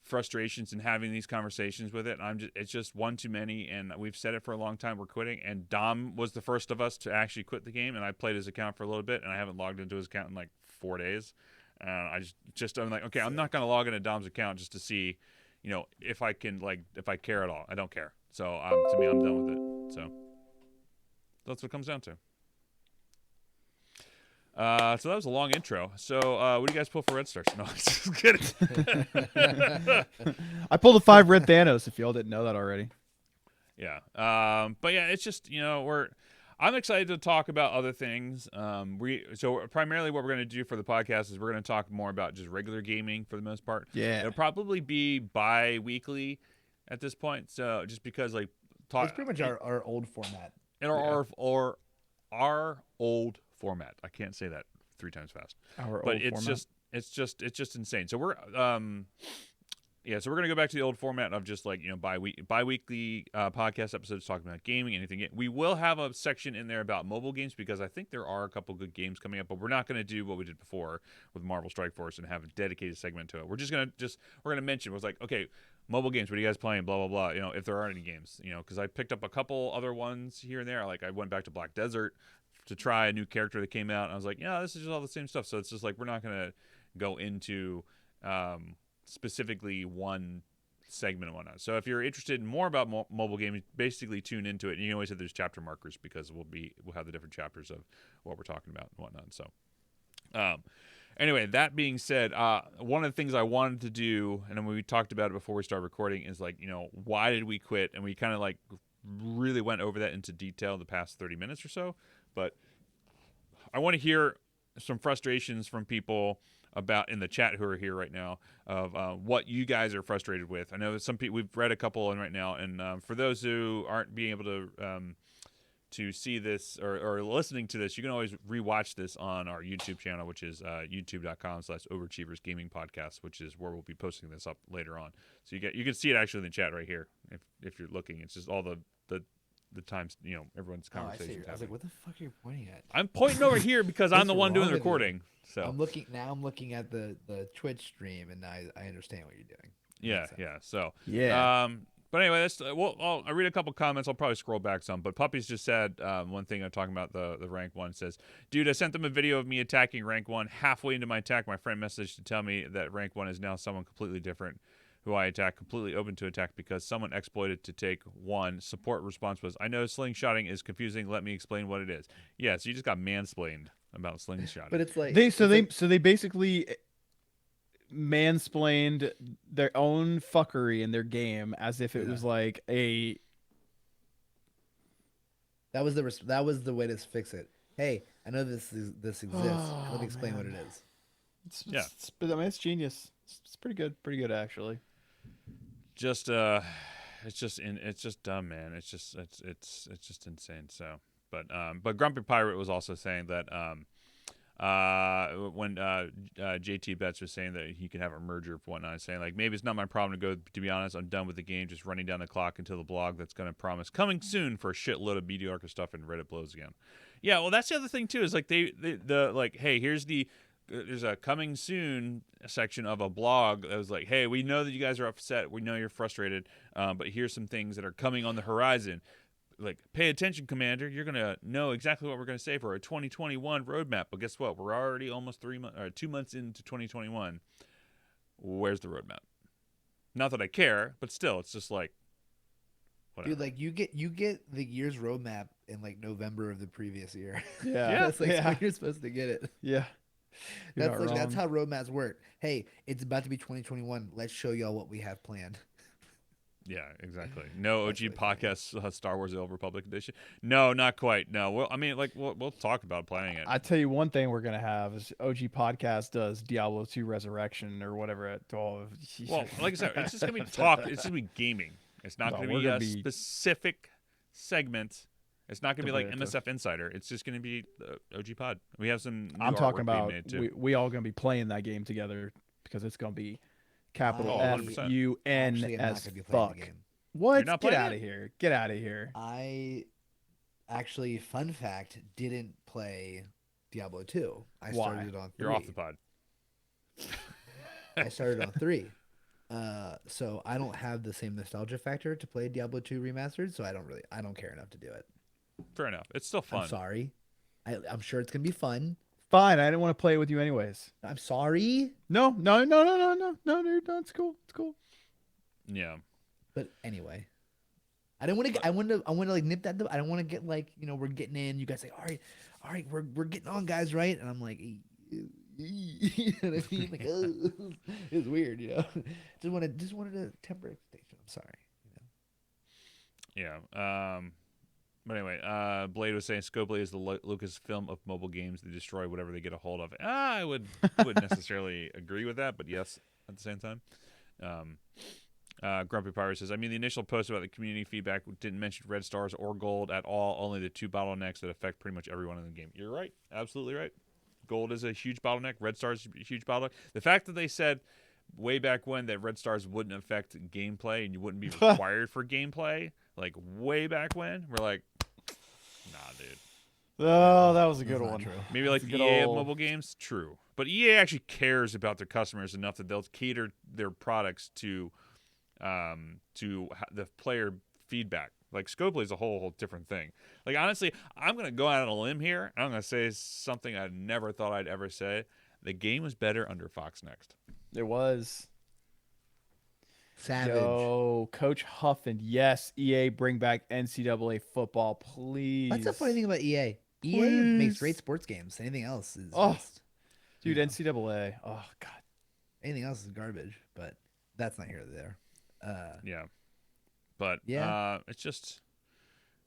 B: frustrations and having these conversations with it. It's just one too many, and we've said it for a long time, we're quitting. And Dom was the first of us to actually quit the game, and I played his account for a little bit, and I haven't logged into his account in like 4 days. I'm like, okay, I'm not going to log into Dom's account just to see, you know, if I can, like, if I care at all. I don't care. So to me, I'm done with it. So that's what it comes down to. So that was a long intro. So what do you guys pull for red stars? No, I'm just kidding.
C: I pulled a 5 red Thanos, if y'all didn't know that already.
B: Yeah. But yeah, it's just, you know, I'm excited to talk about other things. So primarily what we're going to do for the podcast is we're going to talk more about just regular gaming for the most part.
C: Yeah.
B: It'll probably be bi-weekly at this point. So just because like
A: It's pretty much our old format.
B: Our old format. I can't say that 3 times fast. It's just insane. So we're so we're gonna go back to the old format of just like, you know, bi-weekly podcast episodes talking about gaming, anything. We will have a section in there about mobile games because I think there are a couple good games coming up, but we're not gonna do what we did before with Marvel Strike Force and have a dedicated segment to it. We're gonna mention, was like, okay, mobile games, what are you guys playing, blah blah blah, you know, if there are any games, you know, because I picked up a couple other ones here and there. Like I went back to Black Desert to try a new character that came out, and I was like, yeah, this is just all the same stuff. So it's just like, we're not gonna go into specifically one segment and whatnot. So if you're interested in more about mobile gaming, basically tune into it. And you can always hit those chapter markers because we'll have the different chapters of what we're talking about and whatnot. So anyway, that being said, one of the things I wanted to do, and then we talked about it before we started recording, is like, you know, why did we quit? And we kind of like really went over that into detail the past 30 minutes or so. But I want to hear some frustrations from people about in the chat who are here right now of what you guys are frustrated with. I know that some people, we've read a couple in right now, and for those who aren't being able to see this or listening to this, you can always rewatch this on our YouTube channel, which is youtube.com/Overachievers Gaming Podcast, which is where we'll be posting this up later on. So you can see it actually in the chat right here if you're looking. It's just all the times, you know, everyone's conversations.
A: I was like, what the fuck are you pointing at?
B: I'm pointing over here because I'm the one doing the recording. So
A: I'm looking at the Twitch stream, and I understand what you're doing.
B: Yeah. So
C: yeah.
B: But anyway, that's I'll read a couple comments. I'll probably scroll back some. But Puppies just said one thing. I'm talking about the rank 1. Says, dude, I sent them a video of me attacking rank 1. Halfway into my attack, my friend messaged to tell me that rank 1 is now someone completely different who I attack, completely open to attack because someone exploited to take 1. Support response was, I know slingshotting is confusing. Let me explain what it is. Yeah, so you just got mansplained. about slingshot.
A: But it's like
C: they basically mansplained their own fuckery in their game as if it was like a
A: that was the way to fix it. Hey, I know this exists. Let me explain what it is.
C: I mean, it's genius. It's pretty good actually.
B: It's just dumb, man. It's just insane. So, but Grumpy Pirate was also saying that when JT Betts was saying that he can have a merger for whatnot, saying like maybe it's not my problem to go. To be honest, I'm done with the game, just running down the clock until the blog that's going to promise coming soon for a shitload of mediocre stuff and Reddit blows again. Yeah, well, that's the other thing too. Is like the like, hey, there's a coming soon section of a blog that was like, hey, we know that you guys are upset, we know you're frustrated, but here's some things that are coming on the horizon. Like, pay attention, Commander. You're gonna know exactly what we're gonna say for our 2021 roadmap. But guess what? We're already almost 2 months into 2021. Where's the roadmap? Not that I care, but still, it's just like, whatever.
A: Dude, like you get the year's roadmap in like November of the previous year.
C: Yeah.
A: That's like when you're supposed to get it.
C: Yeah.
A: That's how roadmaps work. Hey, it's about to be 2021. Let's show y'all what we have planned.
B: Yeah, exactly. No OG
A: really
B: podcast Star Wars: The Old Republic edition. No, not quite. No, well, I mean, like we'll talk about playing it.
C: I tell you one thing we're gonna have is OG podcast does Diablo 2 Resurrection or whatever at all.
B: Well, like I said, it's just gonna be talk. It's just gonna be gaming. It's not gonna be a specific segment. It's not gonna be like MSF Insider. It's just gonna be OG Pod. We have some. New
C: I'm talking about
B: made too.
C: we all gonna be playing that game together because it's gonna be capital
B: 100%.
C: FUN as fuck. What?
B: You're not
C: Get
B: playing
C: out of here! Get out of here!
A: I actually, fun fact, didn't play Diablo 2. I
C: Why?
A: started on 3.
B: You're off the pod.
A: I started on 3. So I don't have the same nostalgia factor to play Diablo 2 remastered, so I don't care enough to do it.
B: Fair enough. It's still fun.
A: I'm sorry. I'm sure it's gonna be fun.
C: Fine, I didn't want to play it with you anyways.
A: I'm sorry.
C: No, dude, it's cool. It's cool.
B: Yeah.
A: But anyway, I don't want to. I want to like nip that. I don't want to get like we're getting in. You guys say, all right, we're getting on, guys, right? And I'm like, you know what I mean? Like, it's weird, just wanted to temper expectation. I'm sorry.
B: Yeah. But anyway, Blade was saying Scopely is the Lucasfilm of mobile games. They destroy whatever they get a hold of. I wouldn't necessarily agree with that, but yes, at the same time. Grumpy Pirate says, I mean, the initial post about the community feedback didn't mention red stars or gold at all, only the 2 bottlenecks that affect pretty much everyone in the game. You're right. Absolutely right. Gold is a huge bottleneck. Red stars is a huge bottleneck. The fact that they said way back when that red stars wouldn't affect gameplay and you wouldn't be required for gameplay, like way back when, we're like, nah, dude.
C: Oh, that was a good one.
B: Maybe like EA of mobile games, true. But EA actually cares about their customers enough that they'll cater their products to the player feedback. Like Scopely is a whole different thing. Like honestly, I'm gonna go out on a limb here. I'm gonna say something I never thought I'd ever say. The game was better under Fox Next.
C: It was.
A: Savage.
C: Yo, Coach Huffin, yes, EA bring back NCAA football, please.
A: That's the funny thing about EA. EA makes great sports games. Anything else is just,
C: dude, NCAA. Oh god.
A: Anything else is garbage, but that's not here or there.
B: Yeah. But it's just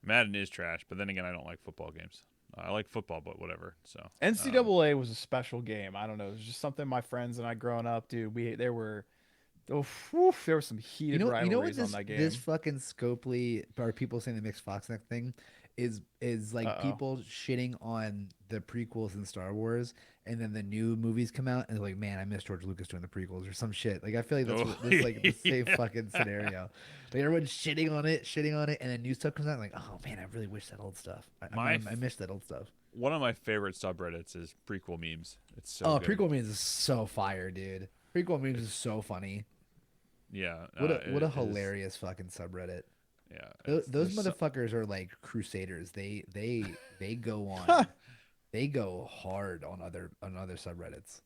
B: Madden is trash, but then again I don't like football games. I like football, but whatever. So
C: NCAA was a special game. I don't know. It was just something my friends and I growing up, dude. There were some heated rivalries on that game.
A: This fucking Scopely or people saying the mixed Fox Next thing is like people shitting on the prequels in Star Wars, and then the new movies come out and they're like, man, I miss George Lucas doing the prequels or some shit. Like I feel like that's like the same fucking scenario. Like everyone's shitting on it, and then new stuff comes out. Like, oh man, I really wish that old stuff. I miss that old stuff.
B: One of my favorite subreddits is prequel memes. It's so good.
A: Prequel memes is so fire, dude. Prequel memes is so funny.
B: Yeah.
A: What a hilarious fucking subreddit.
B: Yeah.
A: Those motherfuckers are like crusaders. They go on. They go hard on other subreddits.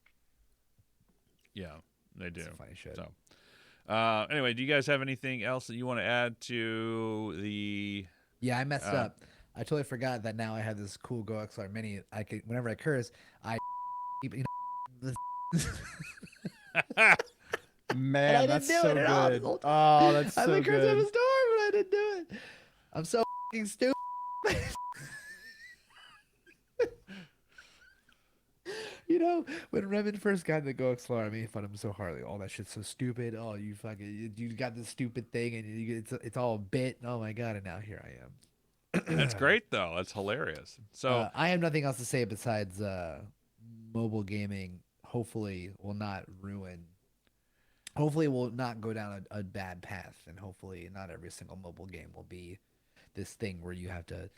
B: Yeah, they do.
A: It's funny shit.
B: So, anyway, do you guys have anything else that you want to add to the?
A: Yeah, I messed up. I totally forgot that now I have this cool Go XLR Mini. I could whenever I curse, I you know and I
C: Man,
A: didn't
C: that's
A: do it
C: so
A: at all this
C: good.
A: whole time.
C: Oh, that's
A: I've
C: so
A: been cursing up a
C: good.
A: storm, but I didn't do it. I'm so stupid. You know, when Remen first got the Go XLR, I made fun of him so hard. Like, oh, that shit's so stupid. Oh, you fucking, you got this stupid thing, and it's all a bit. Oh my god! And now here I
B: That's
A: am.
B: great though. That's hilarious. So
A: I have nothing else to say besides mobile gaming. Hopefully, will not ruin. Hopefully, will not go down a bad path, and hopefully, not every single mobile game will be this thing where you have to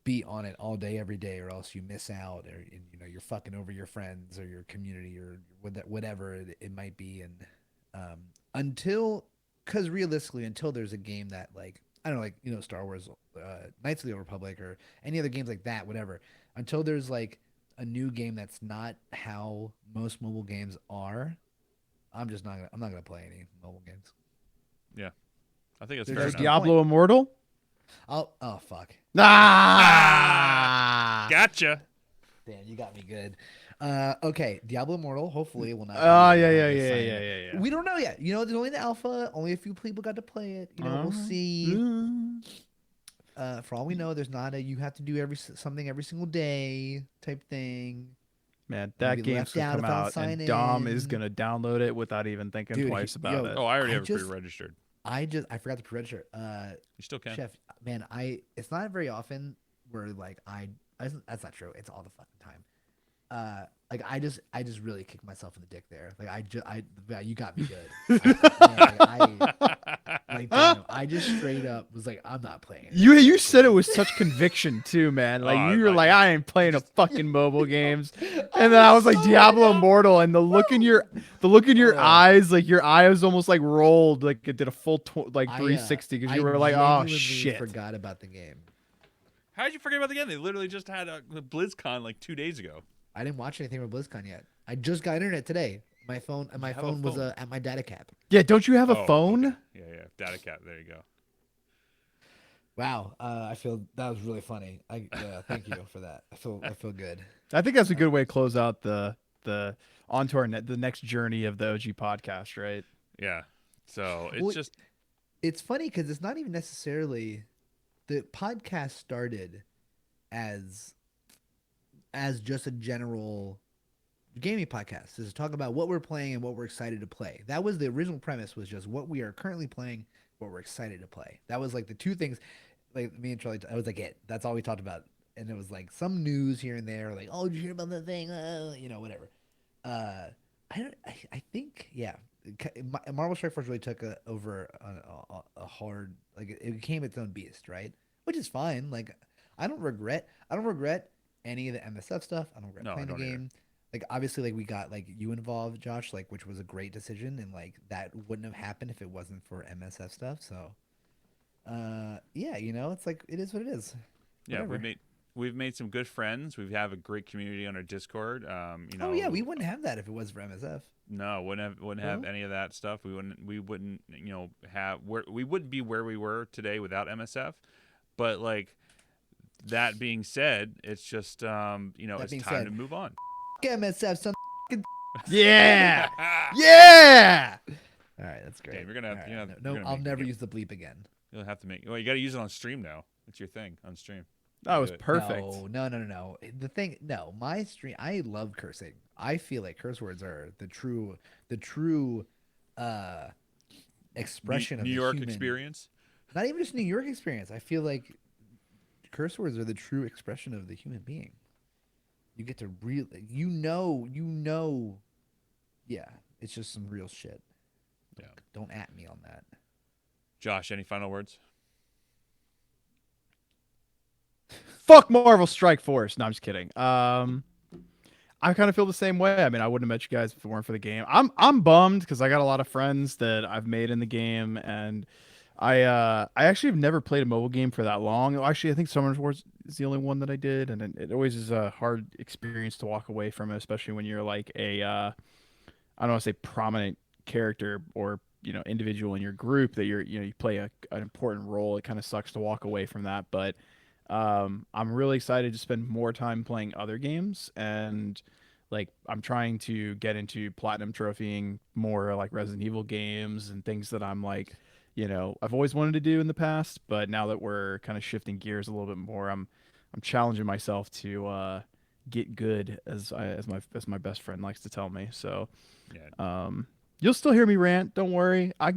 A: be on it all day every day or else you miss out or you're fucking over your friends or your community or whatever it might be and until because realistically until there's a game that like I don't know like Star Wars Knights of the Old Republic or any other games like that whatever until there's like a new game that's not how most mobile games are I'm not gonna play any mobile games.
B: yeah, I think it's
A: There's
B: fair
A: just
B: enough.
A: no point.
C: Diablo Immortal?
A: Oh fuck.
B: Ah,
C: Ah!
B: gotcha.
A: Damn, you got me good. Okay, Diablo Immortal. Hopefully, it will not be.
C: Oh, yeah, yeah,
A: the
C: yeah,
A: sign.
C: yeah, yeah, yeah.
A: We don't know yet. There's only the alpha. Only a few people got to play it. We'll see. For all we know, there's not a you have to do something every single day type thing.
C: Man,
A: You'll
C: that
A: be
C: game's
A: left
C: gonna
A: out
C: come
A: if I don't
C: out,
A: sign
C: and Dom is
A: in.
C: gonna download it without even thinking
A: Dude,
C: twice about it.
B: Oh, I already
A: I
B: have it
A: just
B: pre-registered.
A: I forgot to pre-register.
B: You still can.
A: Chef, man, it's not very often where like that's not true. It's all the fucking time. Like I just really kicked myself in the dick there. Like yeah, you got me good. Like damn, I just straight up was like, I'm not playing any
C: You
A: more
C: you
A: mobile
C: said it
A: games.
C: with such conviction too, man. Like
B: Oh,
C: you were like, I ain't playing a
B: just
C: fucking mobile games.
A: I
C: And then I
A: was
C: was like
A: so
C: Diablo
A: mad.
C: Immortal, and the look in your
A: Oh,
C: eyes, like your eyes almost like rolled, like it did a full like
A: I
C: 360 because
A: I
C: you were like, oh
A: genuinely
C: shit.
A: forgot about the game.
B: How did you forget about the game? They literally just had a BlizzCon like 2 days ago.
A: I didn't watch anything from BlizzCon yet. I just got internet today. My
B: have a
A: phone was
B: phone?
A: at my data cap.
C: Yeah, don't you have a
B: Oh,
C: phone?
B: okay. Yeah. Data cap. There you go.
A: Wow, I feel that was really funny. Thank you for that. I feel good.
C: I think that's a good way to close out the onto the next journey of the OG podcast, right?
B: Yeah. So it's
A: Well,
B: just
A: it's funny because it's not even necessarily the podcast started as just a general gaming podcast. Is to talk about what we're playing and what we're excited to play. That was the original premise. Was just what we are currently playing, what we're excited to play. That was like the two things. Like me and Charlie, I was like it. That's all we talked about. And it was like some news here and there, like oh, did you hear about that thing? Whatever. Uh, I don't. I think yeah. Marvel Strike Force really took over a hard like it became its own beast, right? Which is fine. Like I don't regret. Any of the MSF stuff. I don't regret
B: no, I
A: playing the
B: don't either.
A: game. Like obviously, like we got like you involved, Josh, like which was a great decision, and like that wouldn't have happened if it wasn't for MSF stuff. So, yeah, it's like it is what it is.
B: Yeah,
A: Whatever.
B: we've made some good friends. We have a great community on our Discord.
A: Oh yeah, we wouldn't have that if it was for MSF.
B: No, wouldn't have any of that stuff. We wouldn't we wouldn't be where we were today without MSF. But like that being said, it's just it's time to move on.
A: MSF, son.
C: Yeah, yeah.
A: All right, that's great.
B: Damn, you're gonna have,
A: All
B: you're
A: right,
B: gonna,
A: no,
B: you're gonna
A: I'll
B: make
A: never
B: it.
A: use the bleep again.
B: You'll have to make. Well, you got to use it on stream now. It's your thing on stream.
C: That was
B: Do it.
C: perfect.
A: No. The thing, no, my stream. I love cursing. I feel like curse words are the true, expression of
B: New
A: the
B: York
A: human.
B: experience.
A: Not even just New York experience. I feel like curse words are the true expression of the human being. You get to yeah, it's just some real shit.
B: Yeah.
A: Don't at me on that.
B: Josh, any final words?
C: Fuck Marvel Strike Force. No, I'm just kidding. I kind of feel the same way. I mean, I wouldn't have met you guys if it weren't for the game. I'm bummed because I got a lot of friends that I've made in the game, and I actually have never played a mobile game for that long. Actually, I think Summoners Wars is the only one that I did, and it always is a hard experience to walk away from it, especially when you're like I don't want to say prominent character or individual in your group that you play an important role. It kind of sucks to walk away from that, but I'm really excited to spend more time playing other games, and like I'm trying to get into platinum trophying more like Resident Evil games and things that I'm like, I've always wanted to do in the past, but now that we're kind of shifting gears a little bit more, I'm challenging myself to get good, as my best friend likes to tell me. So,
B: Yeah.
C: you'll still hear me rant. Don't worry. I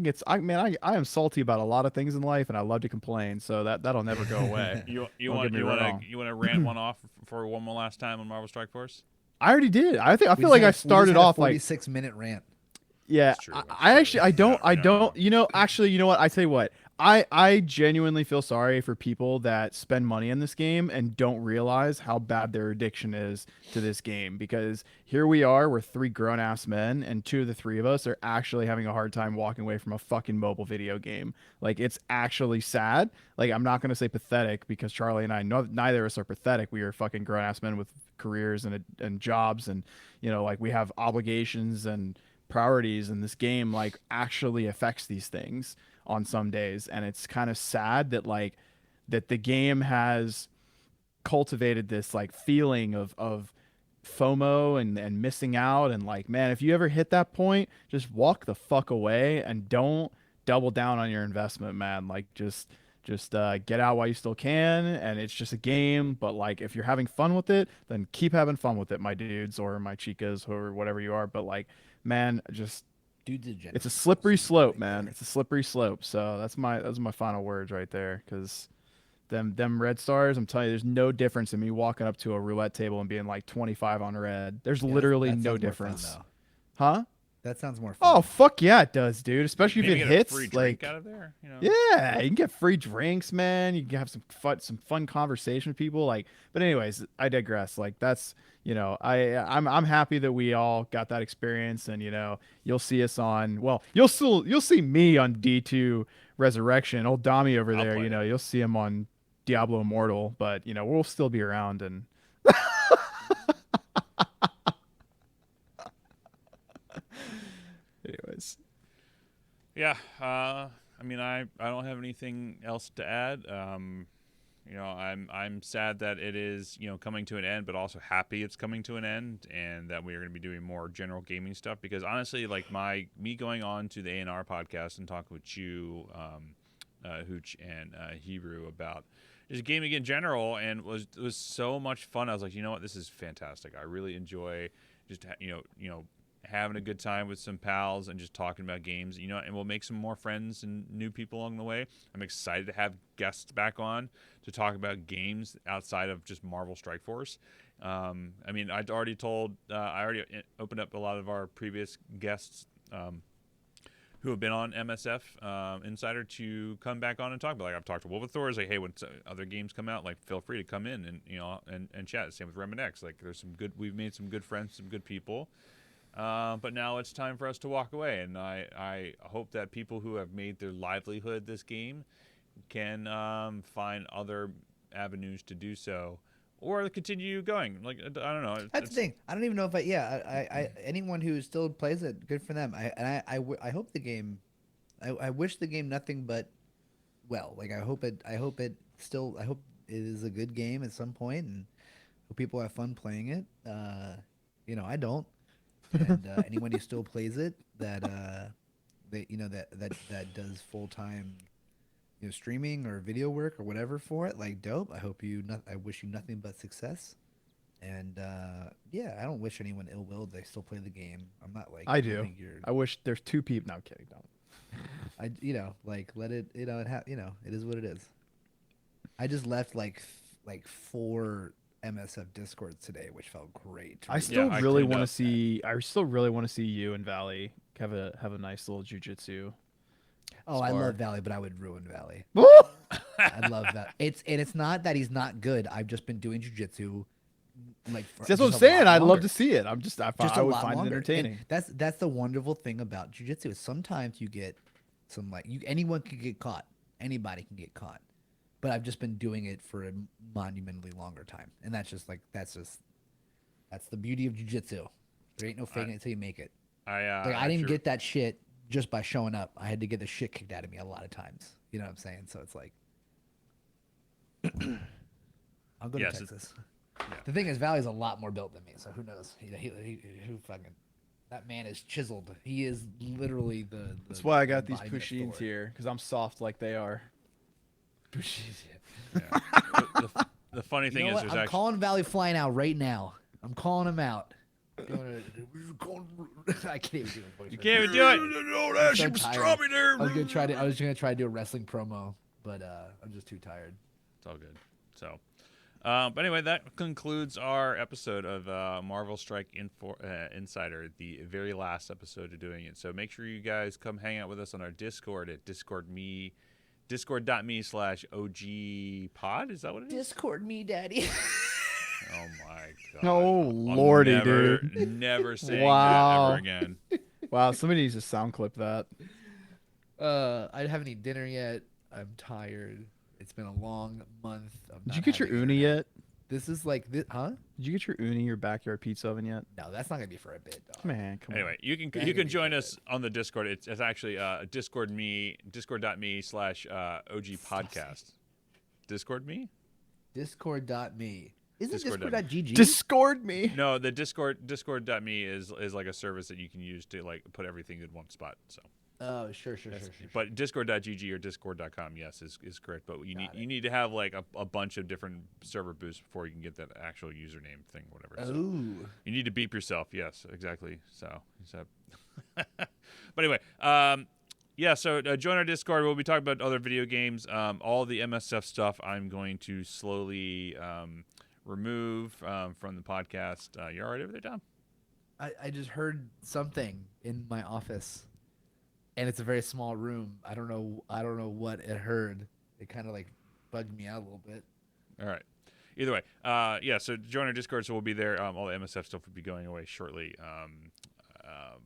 C: am salty about a lot of things in life, and I love to complain. So that'll never go away.
B: You
C: Don't
B: want
C: get me
B: you want
C: wrong.
B: to you want to rant one off for one more last time on Marvel Strike Force?
C: I already did. I
A: We
C: feel
A: just
C: like
A: had
C: I
A: we just
C: started
A: had a
C: off like
A: 46-minute rant.
C: yeah.
B: That's true.
C: I,
B: That's
C: I
B: true.
C: actually I don't
B: You're not wrong.
C: actually you know what I tell you what I genuinely feel sorry for people that spend money in this game and don't realize how bad their addiction is to this game, because here we are, we're three grown ass men, and two of the three of us are actually having a hard time walking away from a fucking mobile video game. Like, it's actually sad. Like, I'm not gonna say pathetic, because Charlie and I, no, neither of us are pathetic. We are fucking grown ass men with careers and jobs, and like, we have obligations and priorities, and this game like actually affects these things on some days, and it's kind of sad that that the game has cultivated this like feeling of FOMO and missing out, and like, man, if you ever hit that point, just walk the fuck away and don't double down on your investment, man. Like, just get out while you still can, and it's just a game. But like, if you're having fun with it, then keep having fun with it, my dudes or my chicas or whatever you are. But like, man, just
A: Dude's a
C: it's a
A: generous
C: slippery
A: person
C: slope,
A: right
C: man.
A: there.
C: It's a slippery slope. So those are my final words right there. Because them red stars, I'm telling you, there's no difference in me walking up to a roulette table and being like 25 on red. There's
A: Yeah,
C: literally
A: that
C: no
A: sounds more fun
C: difference,
A: though.
C: huh?
A: That sounds more
C: Oh
A: fun.
C: fuck yeah, it does, dude. Especially if
B: Maybe
C: it
B: get a free
C: hits.
B: drink
C: Like,
B: out of there.
C: yeah, you can get free drinks, man. You can have some fun conversation with people. Like, but anyways, I digress. Like, that's I'm happy that we all got that experience, and you'll see us on. Well, you'll see me on D2 Resurrection. Old Dami over
B: I'll
C: there.
B: play it.
C: You'll see him on Diablo Immortal, but we'll still be around. And anyways,
B: Yeah. I mean, I don't have anything else to add. I'm sad that it is coming to an end, but also happy it's coming to an end, and that we are going to be doing more general gaming stuff. Because honestly, like me going on to the A&R podcast and talking with you, Hooch and Hebrew about just gaming in general, and it was so much fun. I was like, you know what, this is fantastic. I really enjoy just having a good time with some pals and just talking about games, and we'll make some more friends and new people along the way. I'm excited to have guests back on to talk about games outside of just Marvel Strike Force. I mean, I already opened up a lot of our previous guests who have been on MSF Insider to come back on and talk. But like, I've talked to Wolf Thor, like, hey, when other games come out, like, feel free to come in and chat. Same with Remedex. Like, we've made some good friends, some good people. But now it's time for us to walk away, and I hope that people who have made their livelihood this game can find other avenues to do so, or continue going. Like, I don't know.
A: That's the thing. I don't even know if I anyone who still plays it, good for them. I hope the game. I wish the game nothing but well. Like, I hope it is a good game at some point, and hope people have fun playing it. I don't. And anyone who still plays it, that that does full time streaming or video work or whatever for it, like, dope. I wish you nothing but success. And yeah, I don't wish anyone ill will. They still play the game. I'm not like,
C: I do.
A: think you're
C: I wish there's two people. No, I'm kidding. Don't.
A: like, let it, it is what it is. I just left like 4 MSF Discords today, which felt great.
C: I still
B: I
C: really
B: cleaned
C: want to
B: up.
C: see. I still really want to see you and Valley have a nice little jujitsu.
A: Oh, I
C: spar.
A: love Valley, but I would ruin Valley.
C: Woo!
A: I love that. It's not that he's not good. I've just been doing jujitsu like
C: That's what I'm
A: just a lot
C: saying. I'd love
A: longer.
C: to see it.
A: Just
C: I
A: a
C: would
A: lot
C: find
A: longer.
C: it entertaining.
A: And that's the wonderful thing about jujitsu is sometimes you get some, like, anyone can get caught. Anybody can get caught. But I've just been doing it for a monumentally longer time. And that's the beauty of jujitsu. There ain't no faking it until you make it. I didn't get that shit just by showing up. I had to get the shit kicked out of me a lot of times. You know what I'm saying? So it's like I'll go to
B: Yes,
A: Texas.
B: yeah.
A: The thing is, Valley's a lot more built than me, so who knows? Who fucking that man is chiseled. He is literally the
C: That's why I got these
A: embodiment of
C: pushins
A: Thor.
C: here, because I'm soft like they are.
A: Pushins,
B: Yeah. The funny
A: You
B: thing
A: know
B: is,
A: what?
B: there's
A: I'm
B: actually
A: calling Valley Fly now, right now. I'm calling him out. I can't even do a voice.
B: you
A: right
B: can't even
A: now.
B: do it.
C: No,
A: I'm
C: she
A: so
C: was
A: tired.
C: strawberry there.
A: I was gonna try to do a wrestling promo, but I'm just too tired.
B: It's all good. So, but anyway, that concludes our episode of Marvel Strike Insider, the very last episode of doing it. So make sure you guys come hang out with us on our Discord at discord.me/OG pod. Is that what it is?
A: Discord me, daddy.
B: Oh my god.
C: Oh,
B: I'm
C: lordy,
B: never,
C: dude.
B: never saying that
C: Wow.
B: ever again.
C: Wow, somebody needs to sound clip that.
A: I haven't eaten dinner yet. I'm tired. It's been a long month of
C: Did
A: not
C: you get your
A: having
C: uni
A: internet.
C: yet?
A: This is like this, huh?
C: Did you get your uni, your backyard pizza oven yet?
A: No, that's not gonna be for a bit, dog.
C: Man, come
B: Anyway, you
A: That
B: can
A: would be
B: join
A: so
B: us on the Discord. It's actually discord.me/OG podcast. Discord me?
A: Discord.me. Isn't
B: Discord.me.
A: Discord.gg?
C: on. Discord me.
B: No, the discord.me is like a service that you can use to like put everything in one spot. So,
A: Oh, sure.
B: but discord.gg or discord.com, yes, is correct. But
A: Got
B: you need to have like a bunch of different server boosts before you can get that actual username thing, whatever. So
A: Oh.
B: you need to beep yourself. Yes, exactly. So but anyway, yeah. So join our Discord. We'll be talking about other video games. All the MSF stuff I'm going to slowly remove from the podcast. You all right over there, Tom?
A: I just heard something in my office, and it's a very small room. I don't know what it heard. It kind of like bugged me out a little bit.
B: All right. Either way, yeah. So join our Discord. So we'll be there. All the MSF stuff will be going away shortly.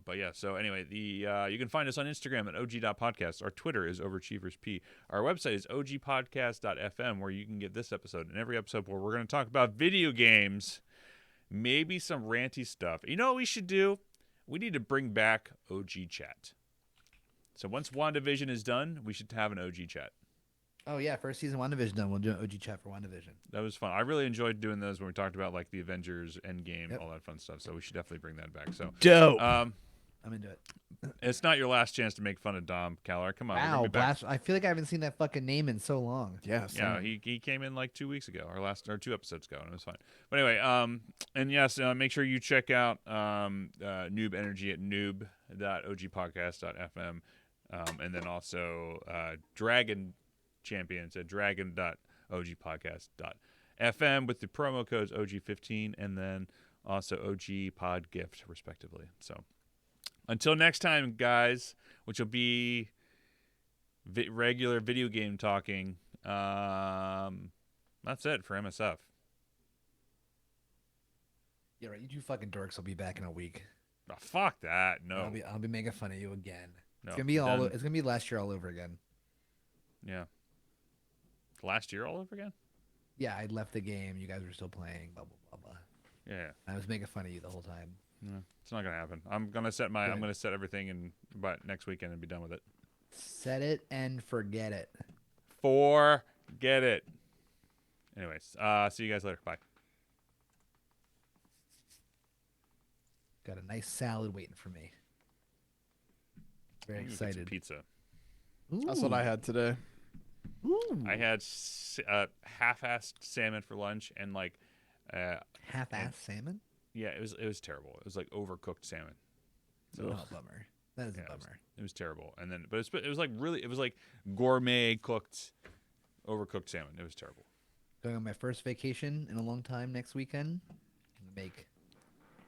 B: But yeah. So anyway, you can find us on Instagram at og.podcast. Our Twitter is overachieversp. Our website is ogpodcast.fm, where you can get this episode and every episode where we're going to talk about video games, maybe some ranty stuff. You know what we should do? We need to bring back OG chat. So once WandaVision is done, we should have an OG chat.
A: Oh yeah, first season WandaVision done. We'll do an OG chat for WandaVision.
B: That was fun. I really enjoyed doing those when we talked about like the Avengers, Endgame,
A: Yep.
B: all that fun stuff. So we should definitely bring that back. So
C: Dope.
A: I'm into it.
B: it's not your last chance to make fun of Dom Callar. Come on, we're gonna
A: Wow,
B: be back.
A: blast! I feel like I haven't seen that fucking name in so long.
C: Yes.
B: Yeah, he came in like 2 weeks ago, or 2 episodes ago, and it was fine. But anyway, and yes, make sure you check out Noob Energy at noob.ogpodcast.fm, and then also Dragon Champions at dragon.ogpodcast.fm with the promo codes OG15 and then also OG Pod Gift, respectively. So until next time, guys, which will be regular video game talking. That's it for MSF.
A: Yeah, right. You two fucking dorks will be back in a week.
B: Oh, fuck that. No.
A: I'll be making fun of you again.
B: No.
A: It's gonna be
B: Done.
A: it's gonna be last year all over again.
B: Yeah. Last year all over again?
A: Yeah, I left the game. You guys were still playing. Blah blah blah blah.
B: Yeah.
A: I was making fun of you the whole time.
B: No, it's not gonna happen. I'm gonna set everything in about next weekend and be done with it.
A: Set it and forget it.
B: Forget it. Anyways, see you guys later. Bye.
A: Got a nice salad waiting for me. Very
B: I'm gonna get some
A: excited.
B: pizza.
C: That's what I had today.
A: Ooh.
B: I had half-assed salmon for lunch and like
A: Half-ass salmon.
B: yeah, it was terrible. It was like overcooked salmon. So
A: Oh, bummer. That is
B: yeah,
A: a bummer.
B: it was terrible. And then but it was like really, it was like gourmet cooked overcooked salmon. It was terrible.
A: Going on my first vacation in a long time next weekend. Gonna make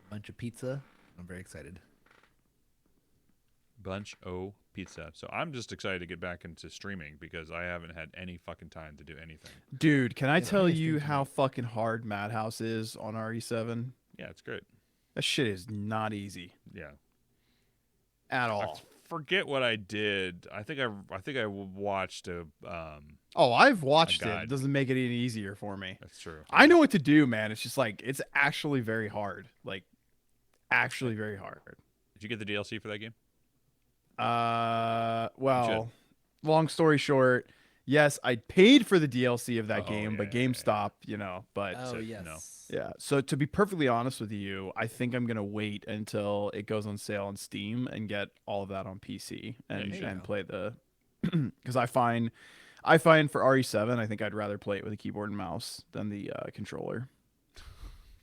A: a bunch of pizza. I'm very excited.
B: Bunch o pizza. So I'm just excited to get back into streaming because I haven't had any fucking time to do anything.
C: Dude, can I
A: Yeah,
C: tell
A: I
C: you
A: think
C: how fucking hard Madhouse is on RE7?
B: Yeah, it's great.
C: That shit is not easy
B: Yeah.
C: at
B: I
C: all.
B: forget what I did. I think I watched a
C: Oh, I've watched it.
B: guide.
C: It doesn't make it any easier for me.
B: that's true.
C: I know what to do, man. It's just like it's actually very hard. Like actually very hard.
B: Did you get the DLC for that game?
C: Well, long story short, yes, I paid for the DLC of that
B: Oh,
C: game, but
B: yeah.
C: GameStop, you know, but
A: Oh
B: Said
A: yes.
B: no.
C: yeah. So to be perfectly honest with you, I think I'm gonna wait until it goes on sale on Steam and get all of that on PC
B: Yeah, you
C: and
B: should.
C: and play the because I find for RE7, I think I'd rather play it with a keyboard and mouse than the controller.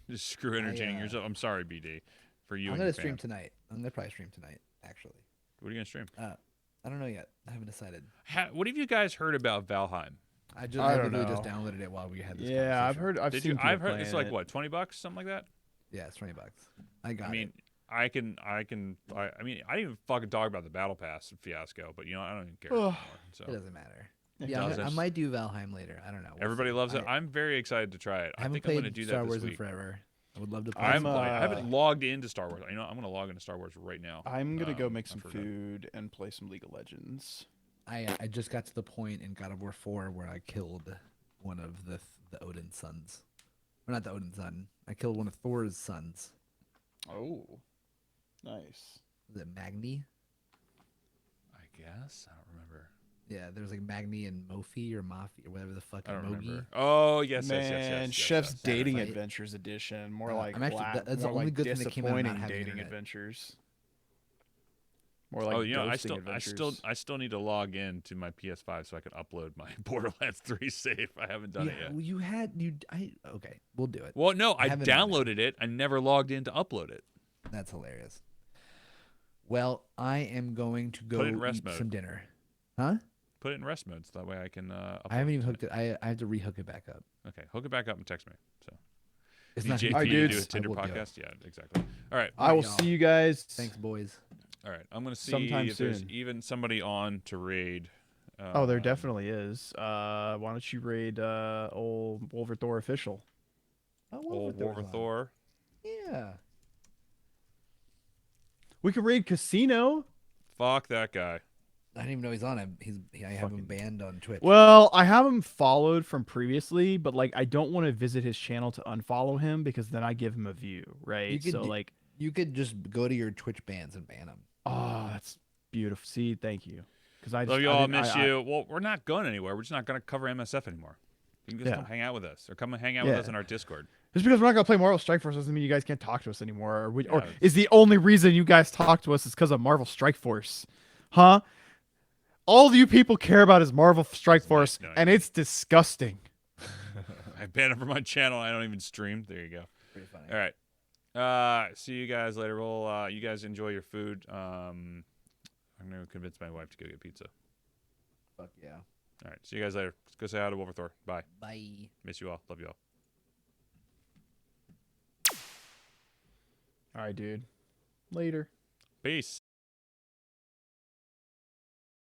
B: Just screw entertaining
A: I,
B: yourself. I'm sorry, BD, for you
A: I'm
B: and
A: gonna
B: your
A: stream
B: fam.
A: tonight. I'm gonna probably stream tonight. Actually,
B: What are you gonna stream?
A: I don't know yet. I haven't decided.
B: What have you guys heard about Valheim?
A: I
C: I don't
A: literally just
C: know.
A: downloaded it while we had this
C: Yeah,
A: conversation.
C: I've
B: Did
C: seen
B: you?
C: people
B: I've heard
C: playing
B: it's like
C: it.
B: what, $20, something like that.
A: Yeah, it's $20. I got
B: I mean,
A: it.
B: I mean, I didn't even fucking talk about the battle pass fiasco, but I don't even care anymore. So
A: It doesn't matter.
C: It
A: Yeah,
B: doesn't.
A: I might do Valheim later. I don't know. We'll
B: everybody
A: see.
B: loves it. I'm very excited to try it.
A: I
B: I
A: haven't
B: think I'm
A: played
B: gonna do
A: Star
B: that
A: Wars
B: this
A: in
B: week.
A: forever. I would love to play.
B: I
C: I'm,
B: haven't logged into Star Wars. I'm gonna log into Star Wars right now.
C: I'm gonna go make
B: I
C: some
B: forgot.
C: food and play some League of Legends.
A: I just got to the point in God of War 4 where I killed one of the Odin sons. Or not the Odin son. I killed one of Thor's sons.
C: Oh, nice.
A: Was it Magni?
B: I guess I don't remember.
A: Yeah, there was like Magni and Mofi or Mafi or whatever the fuck.
B: I don't
A: Mogi.
B: remember. Oh yes,
C: Man,
B: yes.
C: Chef's
B: yes.
C: Dating
A: Fight.
C: Adventures edition. More like
A: I'm actually that's the
C: more
A: only
C: like
A: good thing that came out of not
C: disappointing
A: having
C: dating
A: internet.
C: adventures. More like
B: Oh,
C: ghosting adventures.
B: I still need to log in to my PS5 so I can upload my Borderlands 3 save. I haven't done it yet.
A: Well, okay, we'll do it.
B: Well, no, I
A: haven't done it.
B: downloaded it. I never logged in to upload it.
A: That's hilarious. Well, I am going to go
B: Put it in rest
A: eat
B: mode.
A: some dinner. Huh?
B: Put it in rest mode so that way I can.
A: I haven't even hooked it. I have to rehook it back up.
B: Okay, hook it back up and text me. So.
A: It's
B: You
A: not.
B: need
A: gonna
B: to
A: be-
B: do a
C: dudes.
B: Tinder
A: I will do it.
B: podcast. Yeah, exactly. All right,
C: I will
A: y'all.
C: see you guys.
A: Thanks, boys.
B: all right. I'm gonna see
C: Sometime
B: if there's
C: soon.
B: even somebody on to raid.
C: Oh, there definitely is. Why don't you raid old Wolverthor official?
A: Oh,
B: Old
A: Wolverthor's on.
B: Wolverthor.
A: Yeah.
C: We could raid Casino.
B: Fuck that guy.
A: I didn't even know he's on him. I have him
C: Fucking-
A: banned on Twitch.
C: Well, I have him followed from previously, but like I don't want to visit his channel to unfollow him because then I give him a view, right?
A: You could
C: So
A: do-
C: like,
A: you could just go to your Twitch bans and ban him.
C: oh, that's beautiful. See, thank you. Because I
B: Love
C: just,
B: you
C: I
B: all.
C: didn't-
B: Miss
C: I-
B: you. Well, we're not going anywhere. We're just not going to cover MSF anymore. You can just
C: Yeah.
B: come hang out with us, or come and hang out with
C: Yeah.
B: us in our Discord.
C: Just because we're not gonna play Marvel Strike Force doesn't mean you guys can't talk to us anymore. Or
B: Yeah.
C: is the only reason you guys talk to us is because of Marvel Strike Force, huh? All you people care about is Marvel Strike
B: It's nice
C: Force,
B: knowing
C: and
B: you.
C: it's disgusting.
B: I banned him from my channel. I don't even stream. There you go.
A: Pretty funny.
B: All right. See you guys later. Well, you guys enjoy your food. I'm gonna convince my wife to go get pizza.
A: Fuck yeah.
B: All right. See you guys later. Let's go say hi to Wolverthor. Bye.
A: Bye.
B: Miss you all. Love you all.
C: All right, dude. Later.
B: Peace.